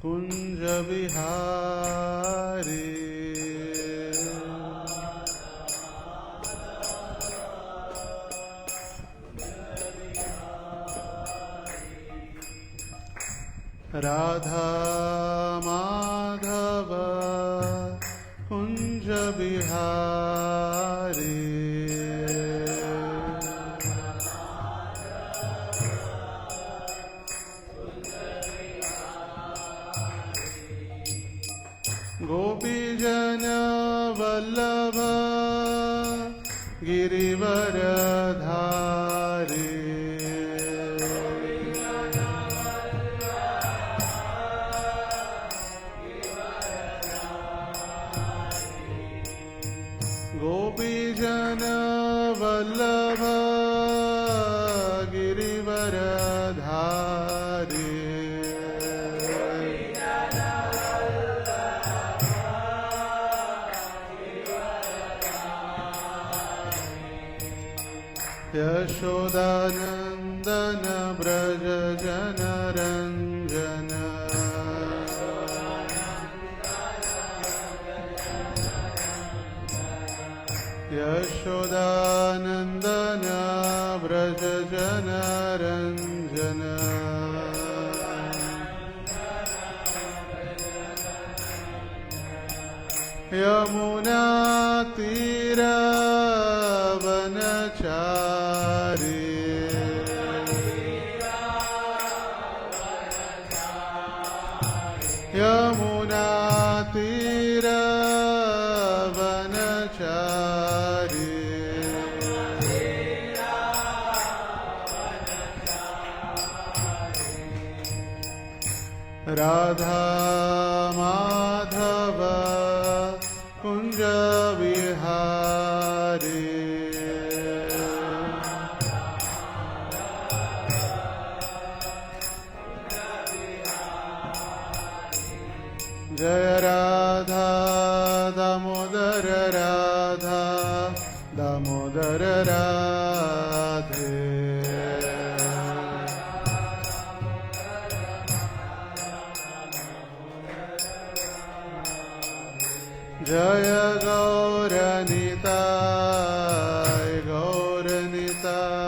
कुंज विहारी राधा माधव कुंज विहारी गोपीजन वल्लभ गिरिवरधारी गोपीजन वल्लभ गिरिवरधारी यशोदानंदन ब्रज जन रंजन यशोदानंदन ब्रज जन रंजन यमुना तीर वनचारी यमुना तीर वनचारी राधा माधव कुंज विहारी जय राधा दामोदर राधा दामोदर राधे जय गौरनिताय गौरनिताय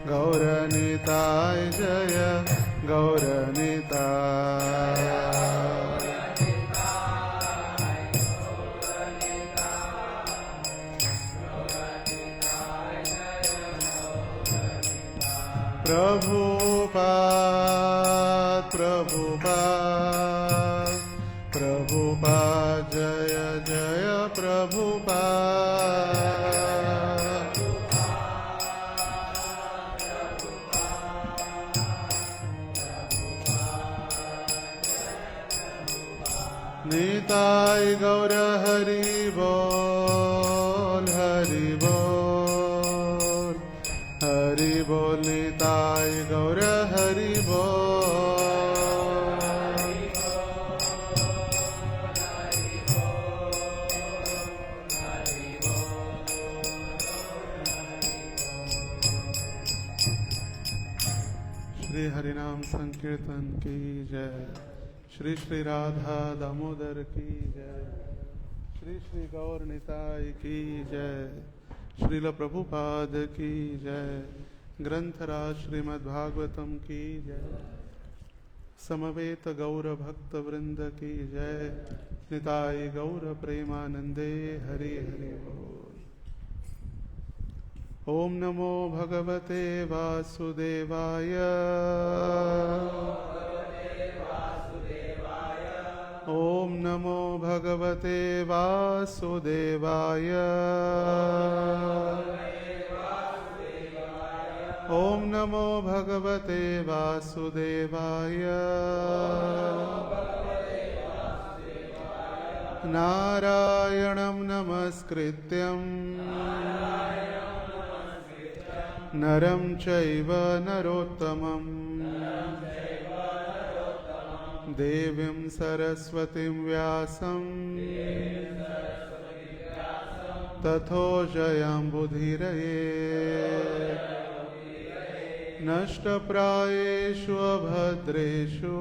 गौरनिताय जय गौरनिताय प्रभुपाद प्रभुपाद प्रभुपाद जय जय प्रभुपाद निताय गौर हरि बोल हरि बोल हरि बोल निताय गौर हरि बोल श्री हरिनाम संकीर्तन की जय। श्री श्री राधा दामोदर की जय। श्री श्री गौर निताय की जय। श्रील प्रभुपाद की जय। ग्रंथराज श्रीमद्भागवतम की जय। समवेत गौर भक्त वृंद की जय। निताय गौर प्रेमानंदे हरि हरि बोल। ओम नमो भगवते वासुदेवाय ओम नमो भगवते वासुदेवाय ओम नमो भगवते वासुदेवाय नारायणं नमस्कृत्यं नरं चैव नरोत्तमं देवीं सरस्वतीं व्यासं तथो जयं बुधिरये नष्टप्रायेषु अभद्रेषु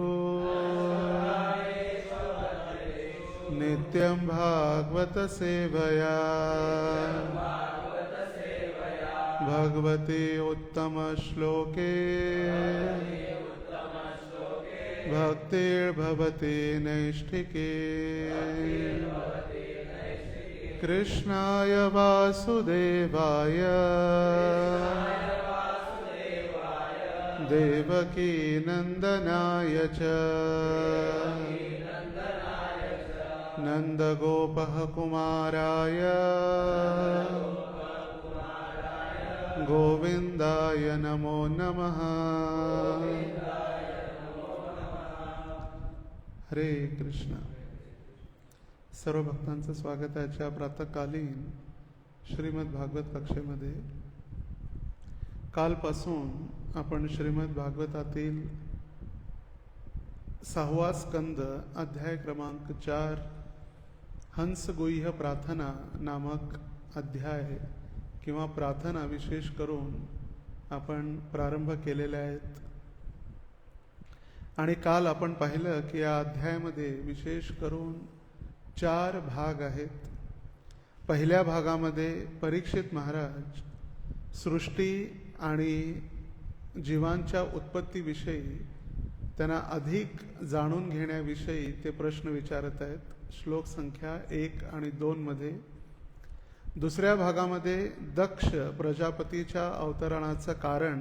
नित्यं भागवत सेवया भगवते उत्तम श्लोके भक्तिर्भवते नैष्ठिके कृष्णाय वासुदेवाय देवकी नंदनाय च नंदगोपः कुमाराय गोविंदाय नमो नमः। हरे कृष्ण। सर्व भक्तांचं स्वागत आहे आजच्या प्रातःकालीन श्रीमद भागवत कक्षेमध्ये। कालपासून आपण श्रीमद भागवतातील 6वा स्कंद अध्याय क्रमांक 4 हंसगुह्य प्रार्थना नामक अध्याय किंवा प्रार्थना विशेष करून आपण प्रारंभ केलेले आहेत। आणि काल आपण पाहिलं की या अध्यायामध्ये विशेष करून 4 भाग आहेत। पहिल्या भागामध्ये परीक्षित महाराज सृष्टी आणि जीवांच्या उत्पत्तीविषयी त्यांना अधिक जाणून घेण्याविषयी ते प्रश्न विचारत आहेत, श्लोक संख्या 1 आणि 2 मध्ये। दुसऱ्या भागामध्ये दक्ष प्रजापतीच्या अवतरणाचं कारण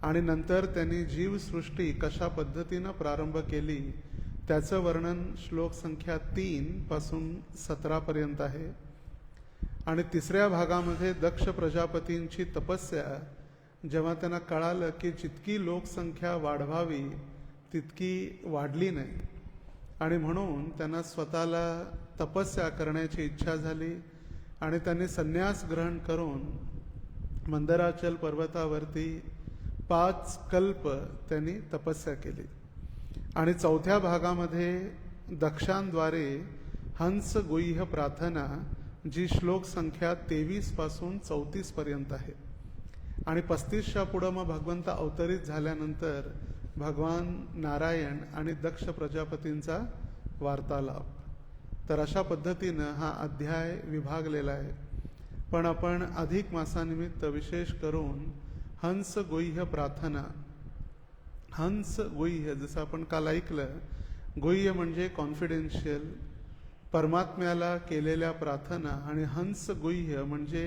आणि नंतर त्यांनी जीवसृष्टी कशा पद्धतीनं प्रारंभ केली त्याचं वर्णन श्लोक संख्या 3 पासून 17 पर्यंत आहे। आणि तिसऱ्या भागामध्ये दक्ष प्रजापतींची तपस्या, जेव्हा त्यांना कळालं की जितकी लोकसंख्या वाढवावी तितकी वाढली नाही आणि म्हणून त्यांना स्वतःला तपस्या करण्याची इच्छा झाली आणि त्यांनी संन्यास ग्रहण करून मंदराचल पर्वतावरती 5 कल्प त्यांनी तपस्या केली। आणि चौथ्या भागामध्ये दक्षांद्वारे हंसगुह्य प्रार्थना जी श्लोक संख्या 23 पासून 34 पर्यंत आहे। आणि 35च्या पुढं मग भगवंत अवतरित झाल्यानंतर भगवान नारायण आणि दक्ष प्रजापतींचा वार्तालाप। तर अशा पद्धतीनं हा अध्याय विभागलेला आहे। पण आपण अधिक मासानिमित्त विशेष करून हंसगुह्य प्रार्थना, हंसगुह्य जसं आपण काल ऐकलं, गुह्य म्हणजे कॉन्फिडेन्शियल, परमात्म्याला केलेल्या प्रार्थना। आणि हंसगुह्य म्हणजे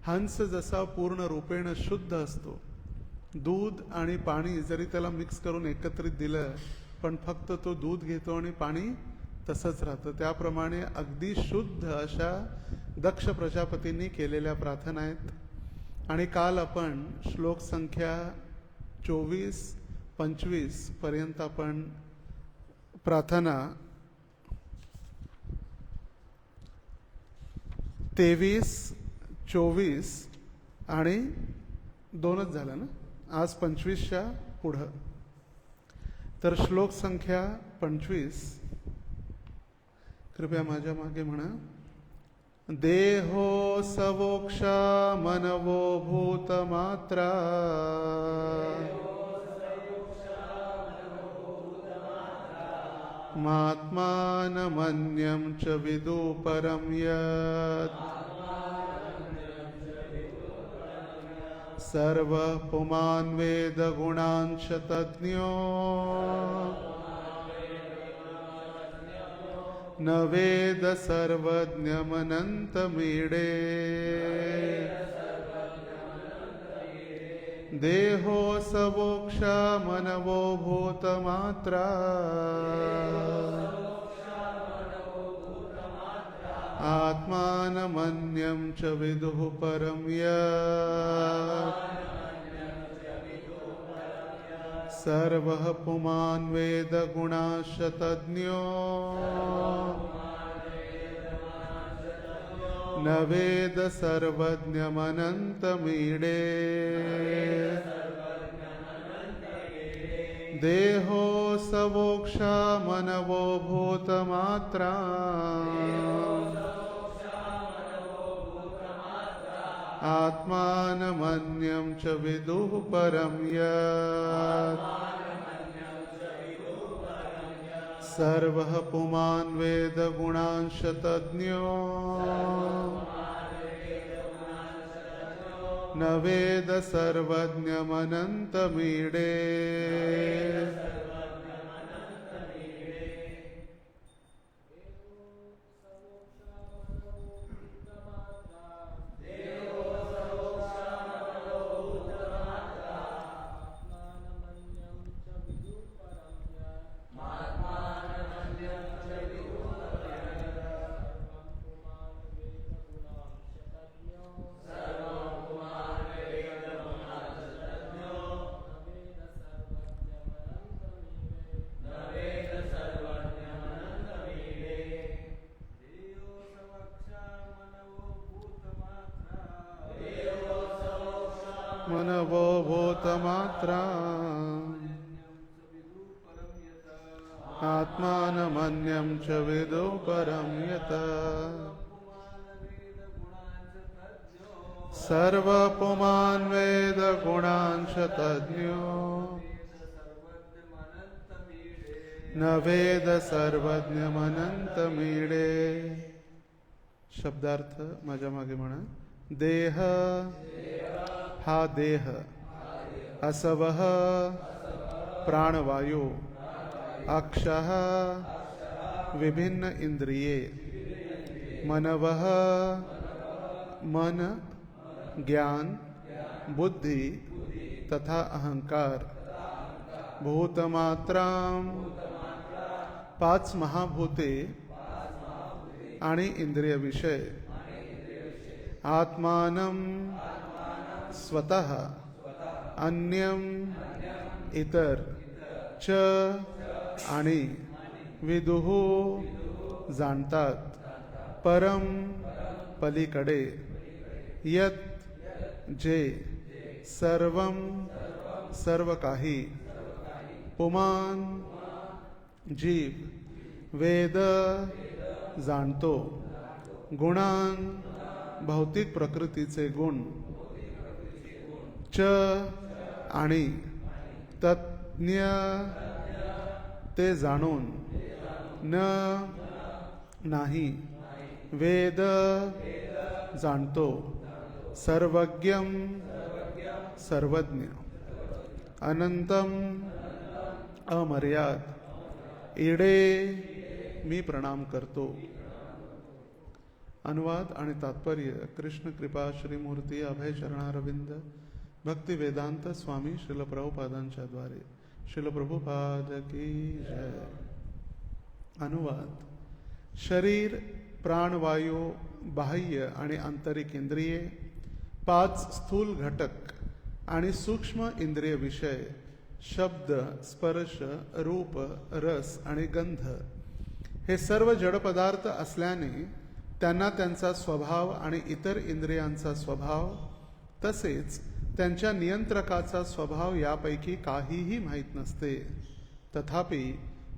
हंस जसा पूर्ण रूपेण शुद्ध असतो, दूध आणि पाणी जरी त्याला मिक्स करून एकत्रित दिलं पण फक्त तो दूध घेतो आणि पाणी तसंच राहतं, त्याप्रमाणे अगदी शुद्ध अशा दक्ष प्रजापतींनी केलेल्या प्रार्थना आहेत। आणि काल आपण श्लोक संख्या 24-25 पर्यंत आपण प्रार्थना 23, 24 आणि 2च झालं ना, आज 25च्या पुढं। तर श्लोक संख्या 25 कृपया माझ्या मागे म्हणा। देहो सवोक्षा मनवो भूतमात्रा मात्मानमन्यं च विदु परं यत् सर्वः पुमान् वेद गुणांश तज्ञो न वेद सर्वज्ञमनन्तमीडे देहो सवोक्षा मनवो भूतमात्रा आत्मानमन्यं च विदुः परं यत् सर्वः पुमान् वेद गुणांश तज्ञो न वेद सर्वज्ञमनन्तमीडे देहो सवोक्षा मनवो भूतमात्रा आत्मानमन्यं च विदुः परं यत् सर्वः पुमान् वेद गुणांश तज्ञो न वेद सर्वज्ञमनन्तमीडे। मनवो भूतमात्रा आत्मानमन्यं च विदुः परं यत् सर्वपुमान् वेद गुणांश तज्ञो न वेद सर्वज्ञमनंतमीडे। शब्दार्थ माझ्या मागे म्हणा. देह हा देह, असवः प्राणवायू, अक्षः विभिन्न इंद्रिये, मनवः मन ज्ञान बुद्धि तथा अहंकार, भूतमात्रां पाच महाभूते आणि इंद्रिय विषय, आत्मानं स्वतः, अन्यम इतर, च आणि, विदुः जाणतात, परम पलीकडे, यत जे, सर्वम सर्व काही, पुमान जीव, वेद जाणतो, गुणान भौतिक प्रकृतीचे गुण, च आणि, तज्ञ ते जाणून, न नाही, वेद जाणतो, सर्वज्ञम सर्वज्ञ, अनंतम अमर्याद, इडे मी प्रणाम करतो. अनुवाद आणि तात्पर्य. कृष्ण कृपा श्रीमूर्ती अभय चरणारविंद भक्ति वेदांत स्वामी श्रील प्रभुपादांच्या द्वारे. श्रील प्रभुपाद की जय. अनुवाद. शरीर, प्राणवायू, बाह्य आणि आंतरिक इंद्रिये, 5 स्थूल घटक आणि सूक्ष्म इंद्रिय विषय, शब्द, स्पर्श, रूप, रस आणि गंध हे सर्व जड पदार्थ असल्याने त्यांना त्यांचा स्वभाव आणि इतर इंद्रियांचा स्वभाव तसेच त्यांच्या नियंत्रकाचा स्वभाव यापैकी काहीही माहीत नसते. तथापि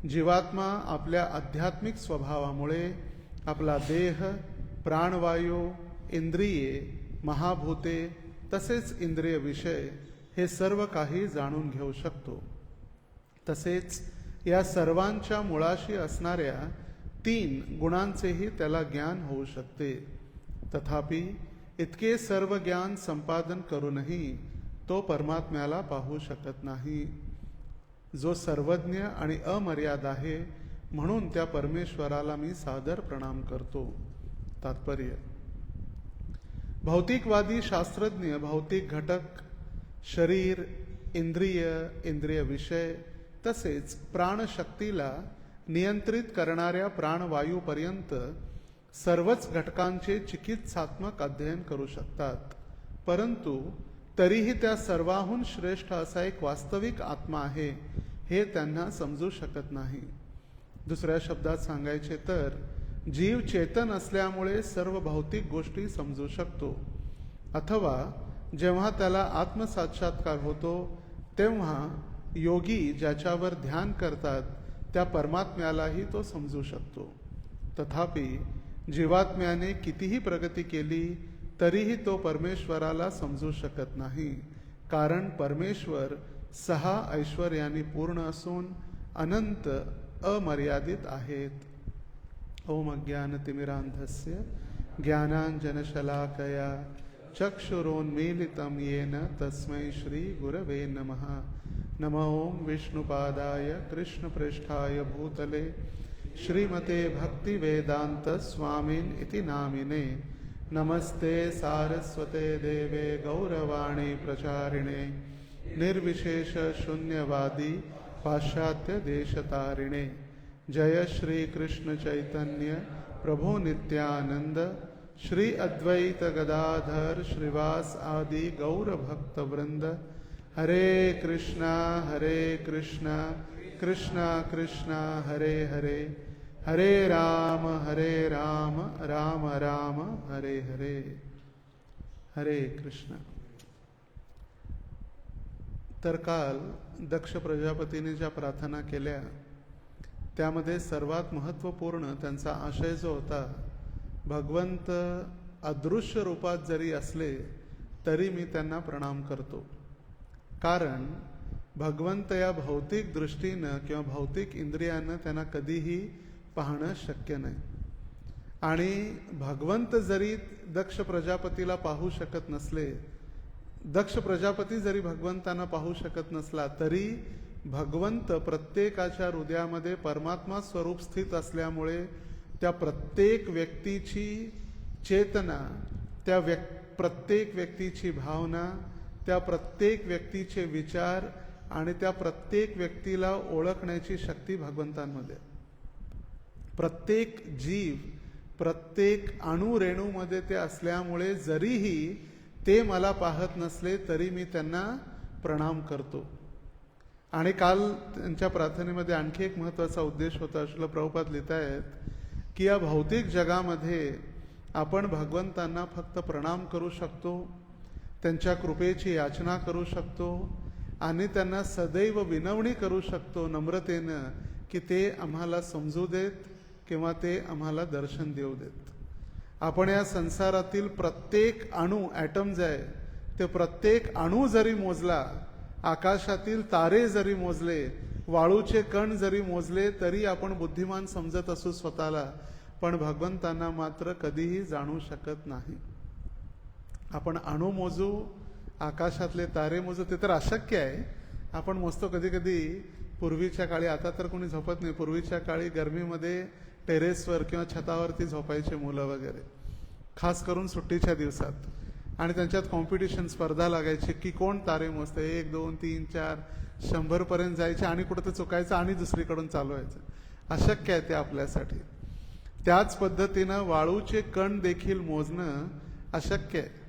जीवात्मा आपल्या आध्यात्मिक स्वभावामुळे आपला देह, प्राणवायू, इंद्रिये, महाभूते तसेच इंद्रिय विषय हे सर्व काही जाणून घेऊ शकतो. तसेच या सर्वांच्या मुळाशी असणाऱ्या 3 गुणांचेही त्याला ज्ञान होऊ शकते. तथापि इतके सर्व ज्ञान संपादन करूनही तो परमात्म्याला पाहू शकत नाही. जो सर्वज्ञ आणि अमर्याद आहे म्हणून त्या परमेश्वराला मी सादर प्रणाम करतो. तात्पर्य. भौतिकवादी शास्त्रज्ञ भौतिक घटक, शरीर, इंद्रिय, इंद्रिय विषय तसेच प्राणशक्तीला नियंत्रित करणाऱ्या प्राणवायूपर्यंत सर्वच घटकांचे चिकित्सात्मक अध्ययन करू शकतात. परंतु तरीही त्या सर्वाहून श्रेष्ठ असा एक वास्तविक आत्मा आहे हे त्यांना समजू शकत नाही. दुसऱ्या शब्दात सांगायचे तर जीव चेतन असल्यामुळे सर्व भौतिक गोष्टी समजू शकतो, अथवा जेव्हा त्याला आत्मसाक्षात्कार होतो तेव्हा योगी ज्याच्यावर ध्यान करतात त्या परमात्म्यालाही तो समजू शकतो. तथापि जीवात्म्याने कितीही प्रगती केली तरीही तो परमेश्वराला समजू शकत नाही, कारण परमेश्वर 6 ऐश्वर्याने पूर्ण असून अनंत अमर्यादित आहेत. ओम अज्ञानतिमिरान्धस्य ज्ञानाञ्जनशलाकया चक्षुरोन्मीलितं येन तस्मै श्रीगुरवे नमः. नमो ओं विष्णुपादाय कृष्णप्रेष्ठाय भूतले श्रीमते भक्तिवेदांत स्वामिन् इति नामिने. नमस्ते सारस्वते देवे गौरवाणी प्रचारिणे निर्विशेष शून्यवादी पाश्चात्य देशतारिणे. जय श्री कृष्ण चैतन्य प्रभु नित्यानंद श्री अद्वैत गदाधर श्रीवास आदि गौर भक्त वृंद. हरे कृष्णा कृष्णा कृष्णा हरे हरे, हरे राम राम राम हरे हरे. हरे कृष्ण. तर काल दक्ष प्रजापतीने ज्या प्रार्थना केल्या त्यामध्ये सर्वात महत्त्वपूर्ण त्यांचा आशय जो होता, भगवंत अदृश्य रूपात जरी असले तरी मी त्यांना प्रणाम करतो, कारण भगवंत या भौतिक दृष्टीनं किंवा भौतिक इंद्रियानं त्यांना कधीही पाहणं शक्य नाही. आणि भगवंत जरी दक्ष प्रजापतीला पाहू शकत नसले, दक्ष प्रजापती जरी भगवंतांना पाहू शकत नसला, तरी भगवंत प्रत्येकाच्या हृदयामध्ये परमात्मा स्वरूप स्थित असल्यामुळे त्या प्रत्येक व्यक्तीची चेतना, त्या प्रत्येक व्यक्तीची भावना, त्या प्रत्येक व्यक्तीचे विचार आणि त्या प्रत्येक व्यक्तीला ओळखण्याची शक्ती भगवंतांमध्ये. प्रत्येक जीव, प्रत्येक अणुरेणूमध्ये ते असल्यामुळे जरीही ते मला पाहत नसले तरी मी त्यांना प्रणाम करतो. आणि काल त्यांच्या प्रार्थनेमध्ये आणखी एक महत्त्वाचा उद्देश होता. श्रील प्रभुपाद लिहितायत की या भौतिक जगामध्ये आपण भगवंतांना फक्त प्रणाम करू शकतो, त्यांच्या कृपेची याचना करू शकतो आणि त्यांना सदैव विनवणी करू शकतो नम्रतेनं की ते आम्हाला समजू देत किंवा ते आम्हाला दर्शन देऊ देत. आपण या संसारातील प्रत्येक अणू, ॲटम जे आहे ते प्रत्येक अणू जरी मोजला, आकाशातील तारे जरी मोजले, वाळूचे कण जरी मोजले तरी आपण बुद्धिमान समजत असू स्वतःला, पण भगवंतांना मात्र कधीही जाणू शकत नाही. आपण अणू मोजू, आकाशातले तारे मोजू, ते तर अशक्य आहे. आपण मोजतो कधी कधी. पूर्वीच्या काळी, आता तर कोणी झोपत नाही, पूर्वीच्या काळी गरमीमध्ये टेरेसवर किंवा छतावरती झोपायचे मुलं वगैरे, खास करून सुट्टीच्या दिवसात. आणि त्यांच्यात कॉम्पिटिशन, स्पर्धा लागायची की कोण तारे मोजते. 1 2 3 4 100 पर्यंत जायचे आणि कुठं तर चुकायचं आणि दुसरीकडून चालू व्हायचं. अशक्य आहे ते आपल्यासाठी. त्याच पद्धतीनं वाळूचे कण देखील मोजणं अशक्य आहे.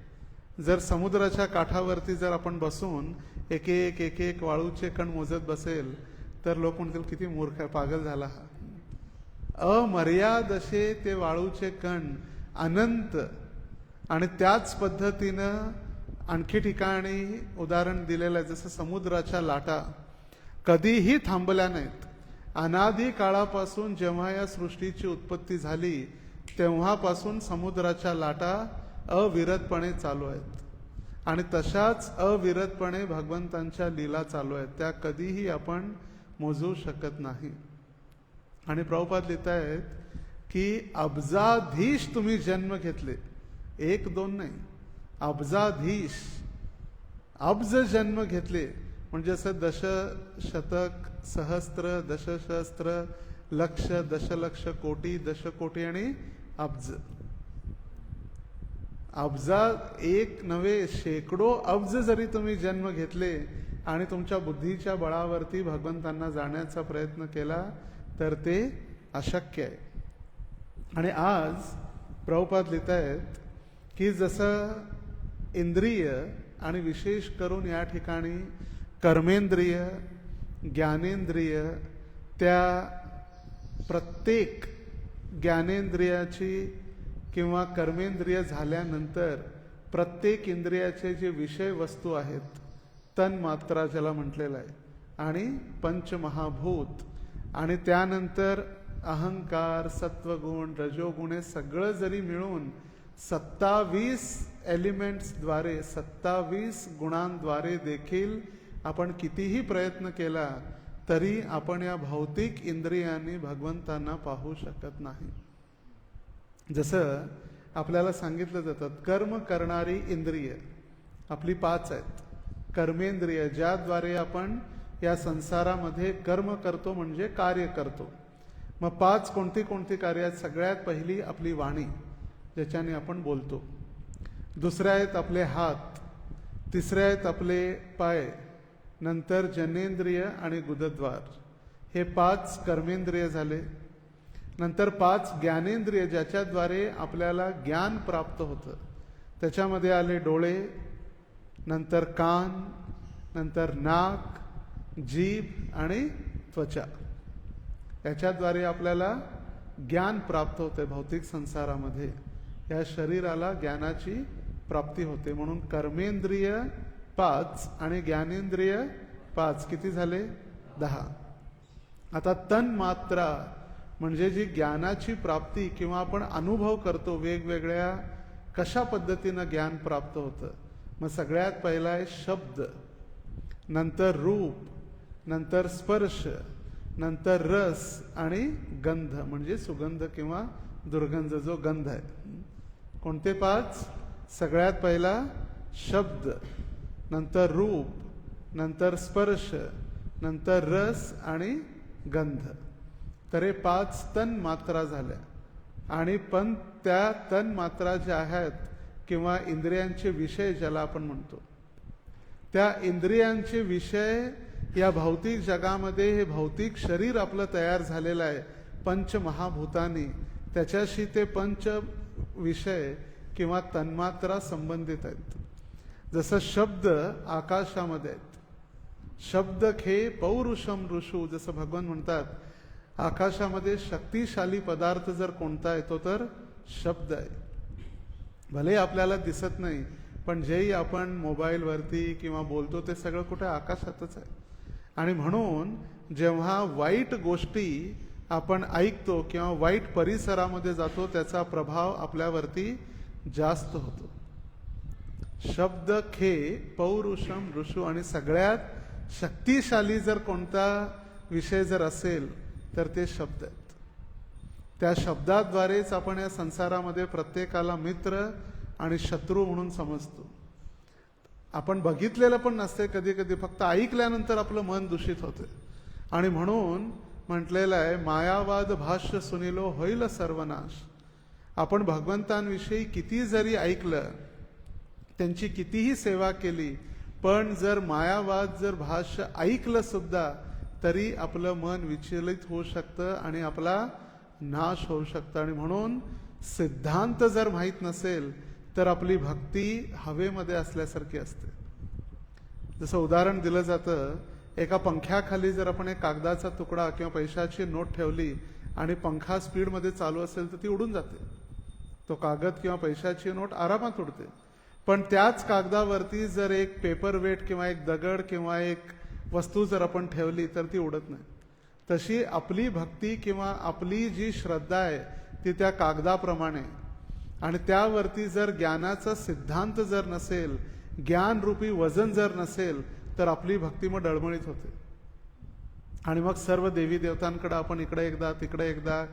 जर समुद्राच्या काठावरती जर आपण बसून एक एक वाळूचे कण मोजत बसेल तर लोक म्हणतील किती मूर्ख आहे, पागल झाला हा. अमर्याद असे ते वाळूचे कण, अनंत. आणि त्याच पद्धतीनं आणखी ठिकाणी उदाहरण दिलेलं आहे, जसं समुद्राच्या लाटा कधीही थांबल्या नाहीत. अनादी काळापासून जेव्हा या सृष्टीची उत्पत्ती झाली तेव्हापासून समुद्राच्या लाटा अविरतपणे चालू आहेत. आणि तशाच अविरतपणे भगवंतांच्या लीला चालू आहेत, त्या कधीही आपण मोजू शकत नाही. आणि प्रभुपाद लिहितायत की अब्जाधीश तुम्ही जन्म घेतले, 1 2 नाही, अब्जाधीश, अब्ज जन्म घेतले. म्हणजे असं दशशतक, सहस्त्र, दशसहस्त्र, लक्ष, दशलक्ष, कोटी, दशकोटी आणि अब्ज. अब्जा 1 नव्हे, शेकडो अब्ज जरी तुम्ही जन्म घेतले आणि तुमच्या बुद्धीच्या बळावरती भगवंतांना जाण्याचा प्रयत्न केला तर ते अशक्य आहे. आणि आज प्रभुपाद लिहितायत की जसं इंद्रिय आणि विशेष करून या ठिकाणी कर्मेंद्रिय, ज्ञानेंद्रिय, त्या प्रत्येक ज्ञानेंद्रियाची किंवा कर्मेंद्रिय झाल्यानंतर प्रत्येक इंद्रियाचे जे विषय वस्तू आहेत, तन्मात्रा ज्याला म्हटलेलं आहे, आणि पंचमहाभूत, आणि त्यानंतर अहंकार, सत्वगुण, रजोगुण हे सगळं जरी मिळून 27 एलिमेंट्सद्वारे 27 गुणांद्वारे देखील आपण कितीही प्रयत्न केला तरी आपण या भौतिक इंद्रियांनी भगवंतांना पाहू शकत नाही. जसं आपल्याला सांगितलं जातं, कर्म करणारी इंद्रिय आपली 5 आहेत. कर्मेंद्रिय, ज्याद्वारे आपण या संसारामध्ये कर्म करतो, म्हणजे कार्य करतो. मग 5 कोणती कोणती कार्य आहेत? सगळ्यात पहिली आपली वाणी, ज्याच्याने आपण बोलतो. दुसऱ्या आहेत आपले हात. तिसऱ्या आहेत आपले पाय. नंतर जनेंद्रिय आणि गुदद्वार. हे 5 कर्मेंद्रिय झाले. नंतर 5 ज्ञानेंद्रिय, ज्याच्याद्वारे आपल्याला ज्ञान प्राप्त होतं. त्याच्यामध्ये आले डोळे, नंतर कान, नंतर नाक, जीभ आणि त्वचा. याच्याद्वारे आपल्याला ज्ञान प्राप्त होते. भौतिक संसारामध्ये या शरीराला ज्ञानाची प्राप्ती होते. म्हणून कर्मेंद्रिय 5 आणि ज्ञानेंद्रिय 5, किती झाले? 10. आता तन्मात्रा म्हणजे जी ज्ञानाची प्राप्ती किंवा आपण अनुभव करतो, वेगवेगळ्या कशा पद्धतीनं ज्ञान प्राप्त होतं. मग सगळ्यात पहिला आहे शब्द, नंतर रूप, नंतर स्पर्श, नंतर रस आणि गंध, म्हणजे सुगंध किंवा दुर्गंध, जो गंध आहे. कोणते 5? सगळ्यात पहिला शब्द, नंतर रूप, नंतर स्पर्श, नंतर रस आणि गंध. तर हे 5 तन्मात्रा झाल्या. आणि पण त्या तन्मात्रा ज्या आहेत किंवा इंद्रियांचे विषय ज्याला आपण म्हणतो, त्या इंद्रियांचे विषय या भौतिक जगामध्ये, हे भौतिक शरीर आपलं तयार झालेलं आहे पंचमहाभूतानी, त्याच्याशी ते पंच विषय किंवा तन्मात्रा संबंधित आहेत. जसं शब्द आकाशामध्ये आहेत. शब्द खे पौरुषम ऋषू, जसं भगवान म्हणतात, आकाशामध्ये शक्तिशाली पदार्थ जर कोणता येतो तर शब्द आहे. भले आपल्याला दिसत नाही, पण जेही आपण मोबाईलवरती किंवा बोलतो ते सगळं कुठे आकाशातच आहे. आणि म्हणून जेव्हा वाईट गोष्टी आपण ऐकतो किंवा वाईट परिसरामध्ये जातो, त्याचा प्रभाव आपल्यावरती जास्त होतो. शब्द खे पौरुषम ऋषू. आणि सगळ्यात शक्तिशाली जर कोणता विषय जर असेल तर ते शब्द आहेत. त्या शब्दाद्वारेच आपण या संसारामध्ये प्रत्येकाला मित्र आणि शत्रू म्हणून समजतो. आपण बघितलेलं पण नसते कधी कधी, फक्त ऐकल्यानंतर आपलं मन दूषित होते. आणि म्हणून म्हटलेलं आहे, मायावाद भाष्य सुनिलो होईल सर्वनाश. आपण भगवंतांविषयी किती जरी ऐकलं, त्यांची कितीही सेवा केली, पण जर मायावाद जर भाष्य ऐकलं सुद्धा तरी आपलं मन विचलित होऊ शकतं आणि आपला नाश होऊ शकतं. आणि म्हणून सिद्धांत जर माहीत नसेल तर आपली भक्ती हवेमध्ये असल्यासारखी असते. जसं उदाहरण दिलं जातं, एका पंख्याखाली जर आपण एक कागदाचा तुकडा किंवा पैशाची नोट ठेवली आणि पंखा स्पीडमध्ये चालू असेल तर ती उडून जाते. तो कागद किंवा पैशाची नोट आरामात उडते. पण त्याच कागदावरती जर एक पेपर वेट किंवा एक दगड किंवा एक वस्तू जर आपण ठेवली तर ती उडत नाही. तशी आपली भक्ती किंवा आपली जी श्रद्धा आहे ती त्या कागदाप्रमाणे, आणि त्यावरती जर ज्ञानाचा सिद्धांत जर नसेल, ज्ञानरूपी वजन जर नसेल, तर आपली भक्ती मग डळमळीत होते. आणि मग सर्व देवी देवतांकडे आपण इकडे एकदा तिकडे एकदा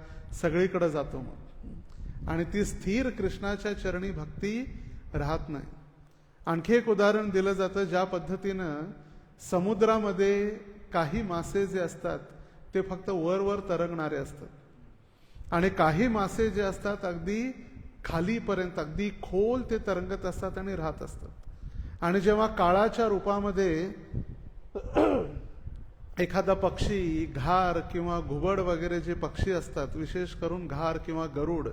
सगळीकडे जातो मग, आणि ती स्थिर कृष्णाच्या चरणी भक्ती राहत नाही. आणखी एक उदाहरण दिलं जातं, ज्या पद्धतीनं समुद्रामध्ये काही मासे जे असतात ते फक्त वर तरंगणारे असतात, आणि काही मासे जे असतात अगदी खालीपर्यंत, अगदी खोल ते तरंगत असतात आणि राहत असतात. आणि जेव्हा काळाच्या रूपामध्ये एखादा पक्षी, घार किंवा घुबड वगैरे जे पक्षी असतात, विशेष करून घार किंवा गरुड,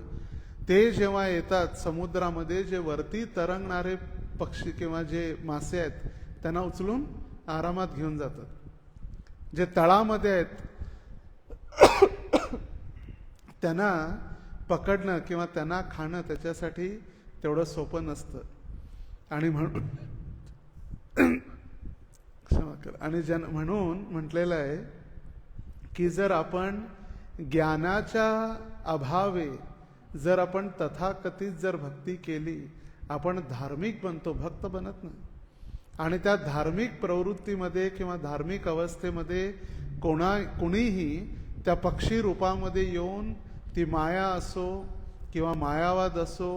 ते जेव्हा येतात समुद्रामध्ये, जे वरती तरंगणारे पक्षी किंवा जे मासे आहेत त्यांना उचलून आरामात घेऊन जातात. जे तळामध्ये आहेत त्यांना पकडणं किंवा त्यांना खाणं त्याच्यासाठी तेवढं सोपं नसतं. आणि म्हणून क्षमा कर. आणि म्हणून म्हटलेलं आहे की जर आपण ज्ञानाच्या अभावे जर आपण तथाकथित जर भक्ती केली आपण धार्मिक बनतो, भक्त बनत नाही. आणि त्या धार्मिक प्रवृत्तीमध्ये किंवा धार्मिक अवस्थेमध्ये कुणीही त्या पक्षी रूपामध्ये येऊन ती माया असो किंवा मायावाद असो,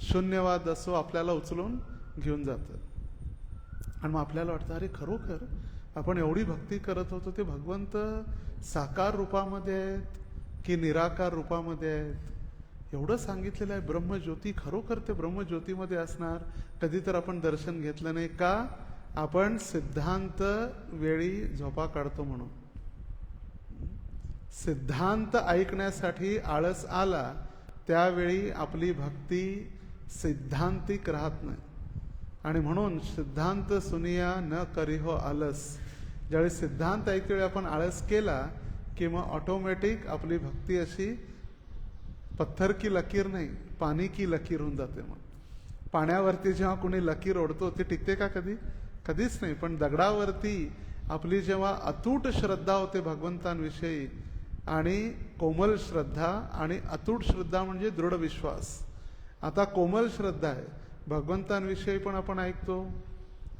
शून्यवाद असो, आपल्याला उचलून घेऊन जातं. आणि मग आपल्याला वाटतं अरे खरोखर आपण एवढी भक्ती करत होतो ते भगवंत साकार रूपामध्ये आहेत की निराकार रूपामध्ये आहेत. एवढं सांगितलेलं आहे ब्रह्मज्योती, खरोखर ते ब्रह्मज्योतीमध्ये असणार. कधी तर आपण दर्शन घेतलं नाही का? आपण सिद्धांत वेळी झोपा काढतो म्हणून. सिद्धांत ऐकण्यासाठी आळस आला त्यावेळी आपली भक्ती सिद्धांतिक राहत नाही. आणि म्हणून सिद्धांत सुनिया न करिहो आलस. ज्यावेळी सिद्धांत ऐकतेवेळी आपण आळस केला की मग ऑटोमॅटिक आपली भक्ती अशी पत्थर की लकीर नाही, पाणी की लकीर होऊन जाते. मग पाण्यावरती जेव्हा कोणी लकीर ओढतो ती टिकते का? कधीच नाही. पण दगडावरती आपली जेव्हा अतूट श्रद्धा होते भगवंतांविषयी, आणि कोमल श्रद्धा आणि अतूट श्रद्धा म्हणजे दृढ विश्वास. आता कोमल श्रद्धा आहे, भगवंतांविषयी पण आपण ऐकतो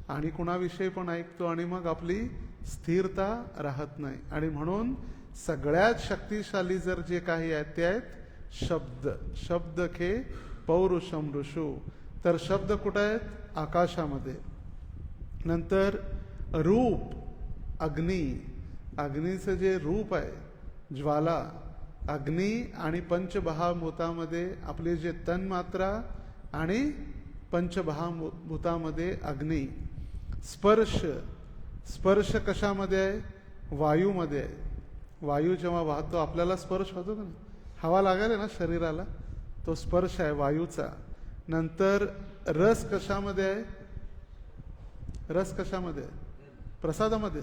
आणि कुणाविषयी पण ऐकतो, आणि मग आपली स्थिरता राहत नाही. आणि म्हणून सगळ्यात शक्तिशाली जर जे काही आहेत ते आहेत शब्द. शब्द खे पौरुषम ऋषू. तर शब्द कुठं आहेत? आकाशामध्ये. नंतर रूप अग्नी. अग्नीचं जे रूप आहे ज्वाला, अग्नी आणि पंचमहाभूतामध्ये आपले जे तन्मात्रा आणि पंचमहाभूतामध्ये अग्नी. स्पर्श. स्पर्श कशामध्ये आहे? वायूमध्ये आहे. वायू जेव्हा वाहतो आपल्याला स्पर्श होतो का नाही? हवा लागायला ना शरीराला, तो स्पर्श आहे वायूचा. नंतर रस कशामध्ये आहे? रस कशामध्ये आहे? प्रसादामध्ये.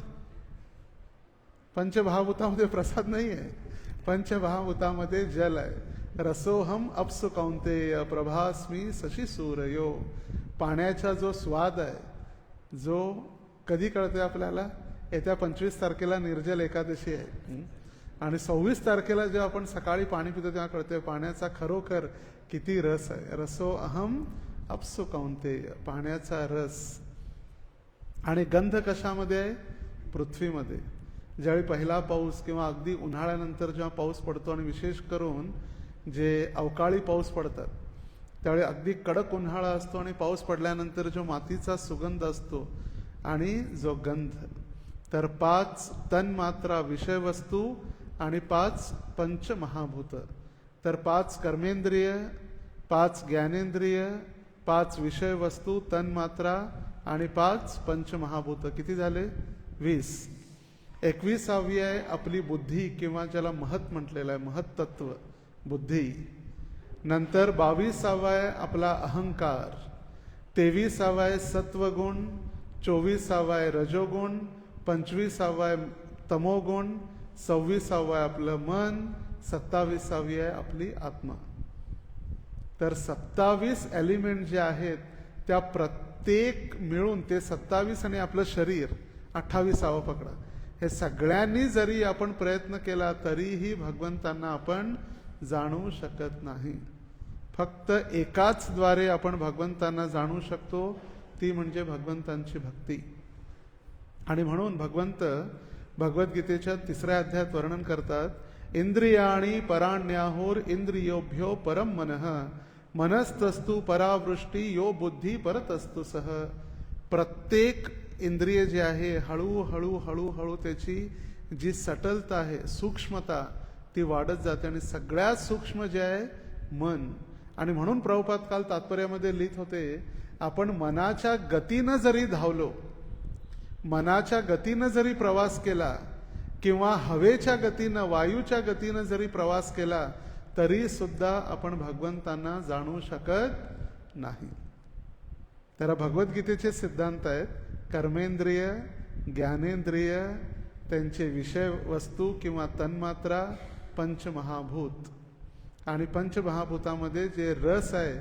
पंचमहाभूतामध्ये प्रसाद नाही आहे, पंचमहाभूतामध्ये जल आहे. रसोहम अप्सु कौंतेय प्रभास्मी शशी सूर्यो. पाण्याचा जो स्वाद आहे, जो कधी कळते आपल्याला? येत्या 25 तारखेला निर्जल एकादशी आहे, आणि 26 तारखेला जेव्हा आपण सकाळी पाणी पितो तेव्हा कळते पाण्याचा खरोखर किती रस आहे. रसो अहम अप्सु कौंतेय, पाण्याचा रस. आणि गंध कशामध्ये आहे? पृथ्वीमध्ये. ज्यावेळी पहिला पाऊस किंवा अगदी उन्हाळ्यानंतर जेव्हा पाऊस पडतो, आणि विशेष करून जे अवकाळी पाऊस पडतात त्यावेळी अगदी कडक उन्हाळा असतो, आणि पाऊस पडल्यानंतर जो मातीचा सुगंध असतो आणि जो गंध. तर 5 तन्मात्रा विषयवस्तू आणि 5 पंचमहाभूत. तर 5 कर्मेंद्रिय, 5 ज्ञानेंद्रिय, 5 विषयवस्तू, तन्मात्रा आणि 5 पंचमहाभूत. किती झाले? 20. 21वी आहे आपली बुद्धी, किंवा ज्याला महत म्हटलेलं आहे, महत तत्व बुद्धी. नंतर 22वा आहे आपला अहंकार. 23वा आहे सत्वगुण. 24वा आहे रजोगुण. 25वा आहे तमोगुण. 26वा आहे आपलं मन. 27वी आहे आपली आत्मा. तर 27 एलिमेंट जे आहेत त्या प्रत्येक मिळून ते 27, आणि आपलं शरीर 28वा पकडा. हे सगळ्यांनी जरी आपण प्रयत्न केला तरीही भगवंतांना आपण जाणू शकत नाही. फक्त एकाच द्वारे आपण भगवंतांना जाणू शकतो, ती म्हणजे भगवंतांची भक्ती. आणि म्हणून भगवंत भगवद्गीतेच्या 3ऱ्या अध्यायात वर्णन करतात, इंद्रियाणी पराण्याहुर इंद्रियोभ्यो परम मनः मनस्तस्तु परावृष्टी यो बुद्धी परतस्तु सह. प्रत्येक इंद्रिय जे आहे हळूहळू हळूहळू त्याची जी सटलता आहे, सूक्ष्मता, ती वाढत जाते, आणि सगळ्यात सूक्ष्म जे आहे मन. आणि म्हणून प्रभुपाद काल तात्पर्यामध्ये लिहित होते, आपण मनाच्या गतीनं जरी धावलो, मनाच्या गतीनं जरी प्रवास केला, किंवा हवेच्या गतीनं, वायूच्या गतीनं जरी प्रवास केला, तरी सुद्धा आपण भगवंतांना जाणू शकत नाही. तर भगवद्गीतेचे सिद्धांत आहेत कर्मेंद्रिय, ज्ञानेंद्रिय, त्यांचे विषय वस्तू किंवा तन्मात्रा, पंचमहाभूत. आणि पंचमहाभूतामध्ये जे रस आहे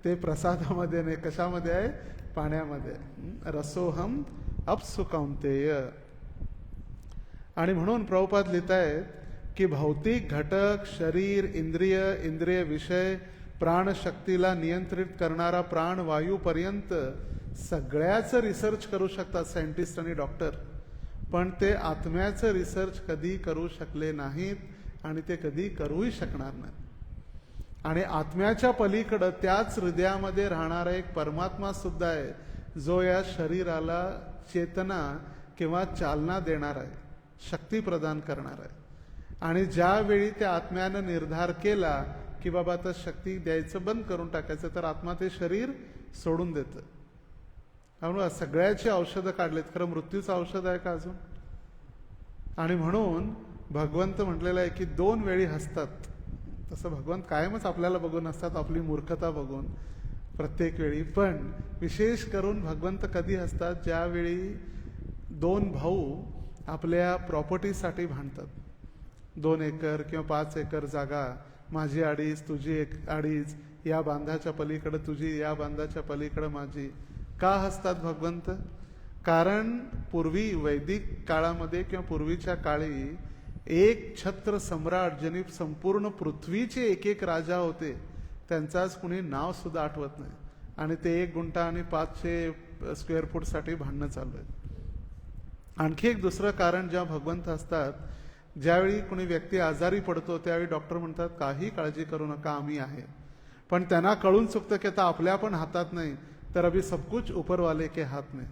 ते प्रसादामध्ये नाही, कशामध्ये आहे? पाण्यामध्ये. रसोहम अप्सु कौंतेय. आणि म्हणून प्रभुपाद लिहित आहेत की भौतिक घटक, शरीर, इंद्रिय, इंद्रिय विषय, प्राणशक्तीला नियंत्रित करणारा प्राणवायूपर्यंत सगळ्याचं रिसर्च करू शकतात सायंटिस्ट आणि डॉक्टर, पण ते आत्म्याचं रिसर्च कधी करू शकले नाहीत आणि ते कधी करूही शकणार नाही. आणि आत्म्याच्या पलीकडं त्याच हृदयामध्ये राहणारा एक परमात्मा सुद्धा आहे, जो या शरीराला चेतना किंवा चालना देणार आहे, शक्ती प्रदान करणार आहे. आणि ज्यावेळी त्या आत्म्यानं निर्धार केला की बाबा आता शक्ती द्यायचं बंद करून टाकायचं, तर आत्मा ते शरीर सोडून देतं. म्हणून सगळ्याची औषधं काढलेत, खरं मृत्यूचं औषध आहे का अजून? आणि म्हणून भगवंत म्हटलेलं आहे की 2 वेळी हसतात. तसं भगवंत कायमच आपल्याला बघून हसतात, आपली मूर्खता बघून प्रत्येक वेळी. पण विशेष करून भगवंत कधी हसतात? ज्यावेळी 2 भाऊ आपल्या प्रॉपर्टीसाठी भांडतात. 2 एकर किंवा 5 एकर जागा, माझी 2.5 तुझी 2.5, या बांधाच्या पलीकडे तुझी, या बांधाच्या पलीकडे माझी. का हसतात भगवंत? कारण पूर्वी वैदिक काळामध्ये किंवा पूर्वीच्या काळी एक छत्र सम्राट, ज्यांनी संपूर्ण पृथ्वीचे एक राजा होते, त्यांचं आज कुणी नाव सुद्धा आठवत नाही. आणि ते 1 गुंठा आणि 500 स्क्वेअर फूटसाठी भांडणं चालू आहे. आणखी एक दुसरं कारण जेव्हा भगवंत असतात, ज्यावेळी कोणी व्यक्ती आजारी पडतो त्यावेळी डॉक्टर म्हणतात काही काळजी करू नका, आम्ही आहे. पण त्यांना कळून चुकतं की आता आपल्या पण हातात नाही, तर अभी सब कुछ ऊपर वाले के हात नाही.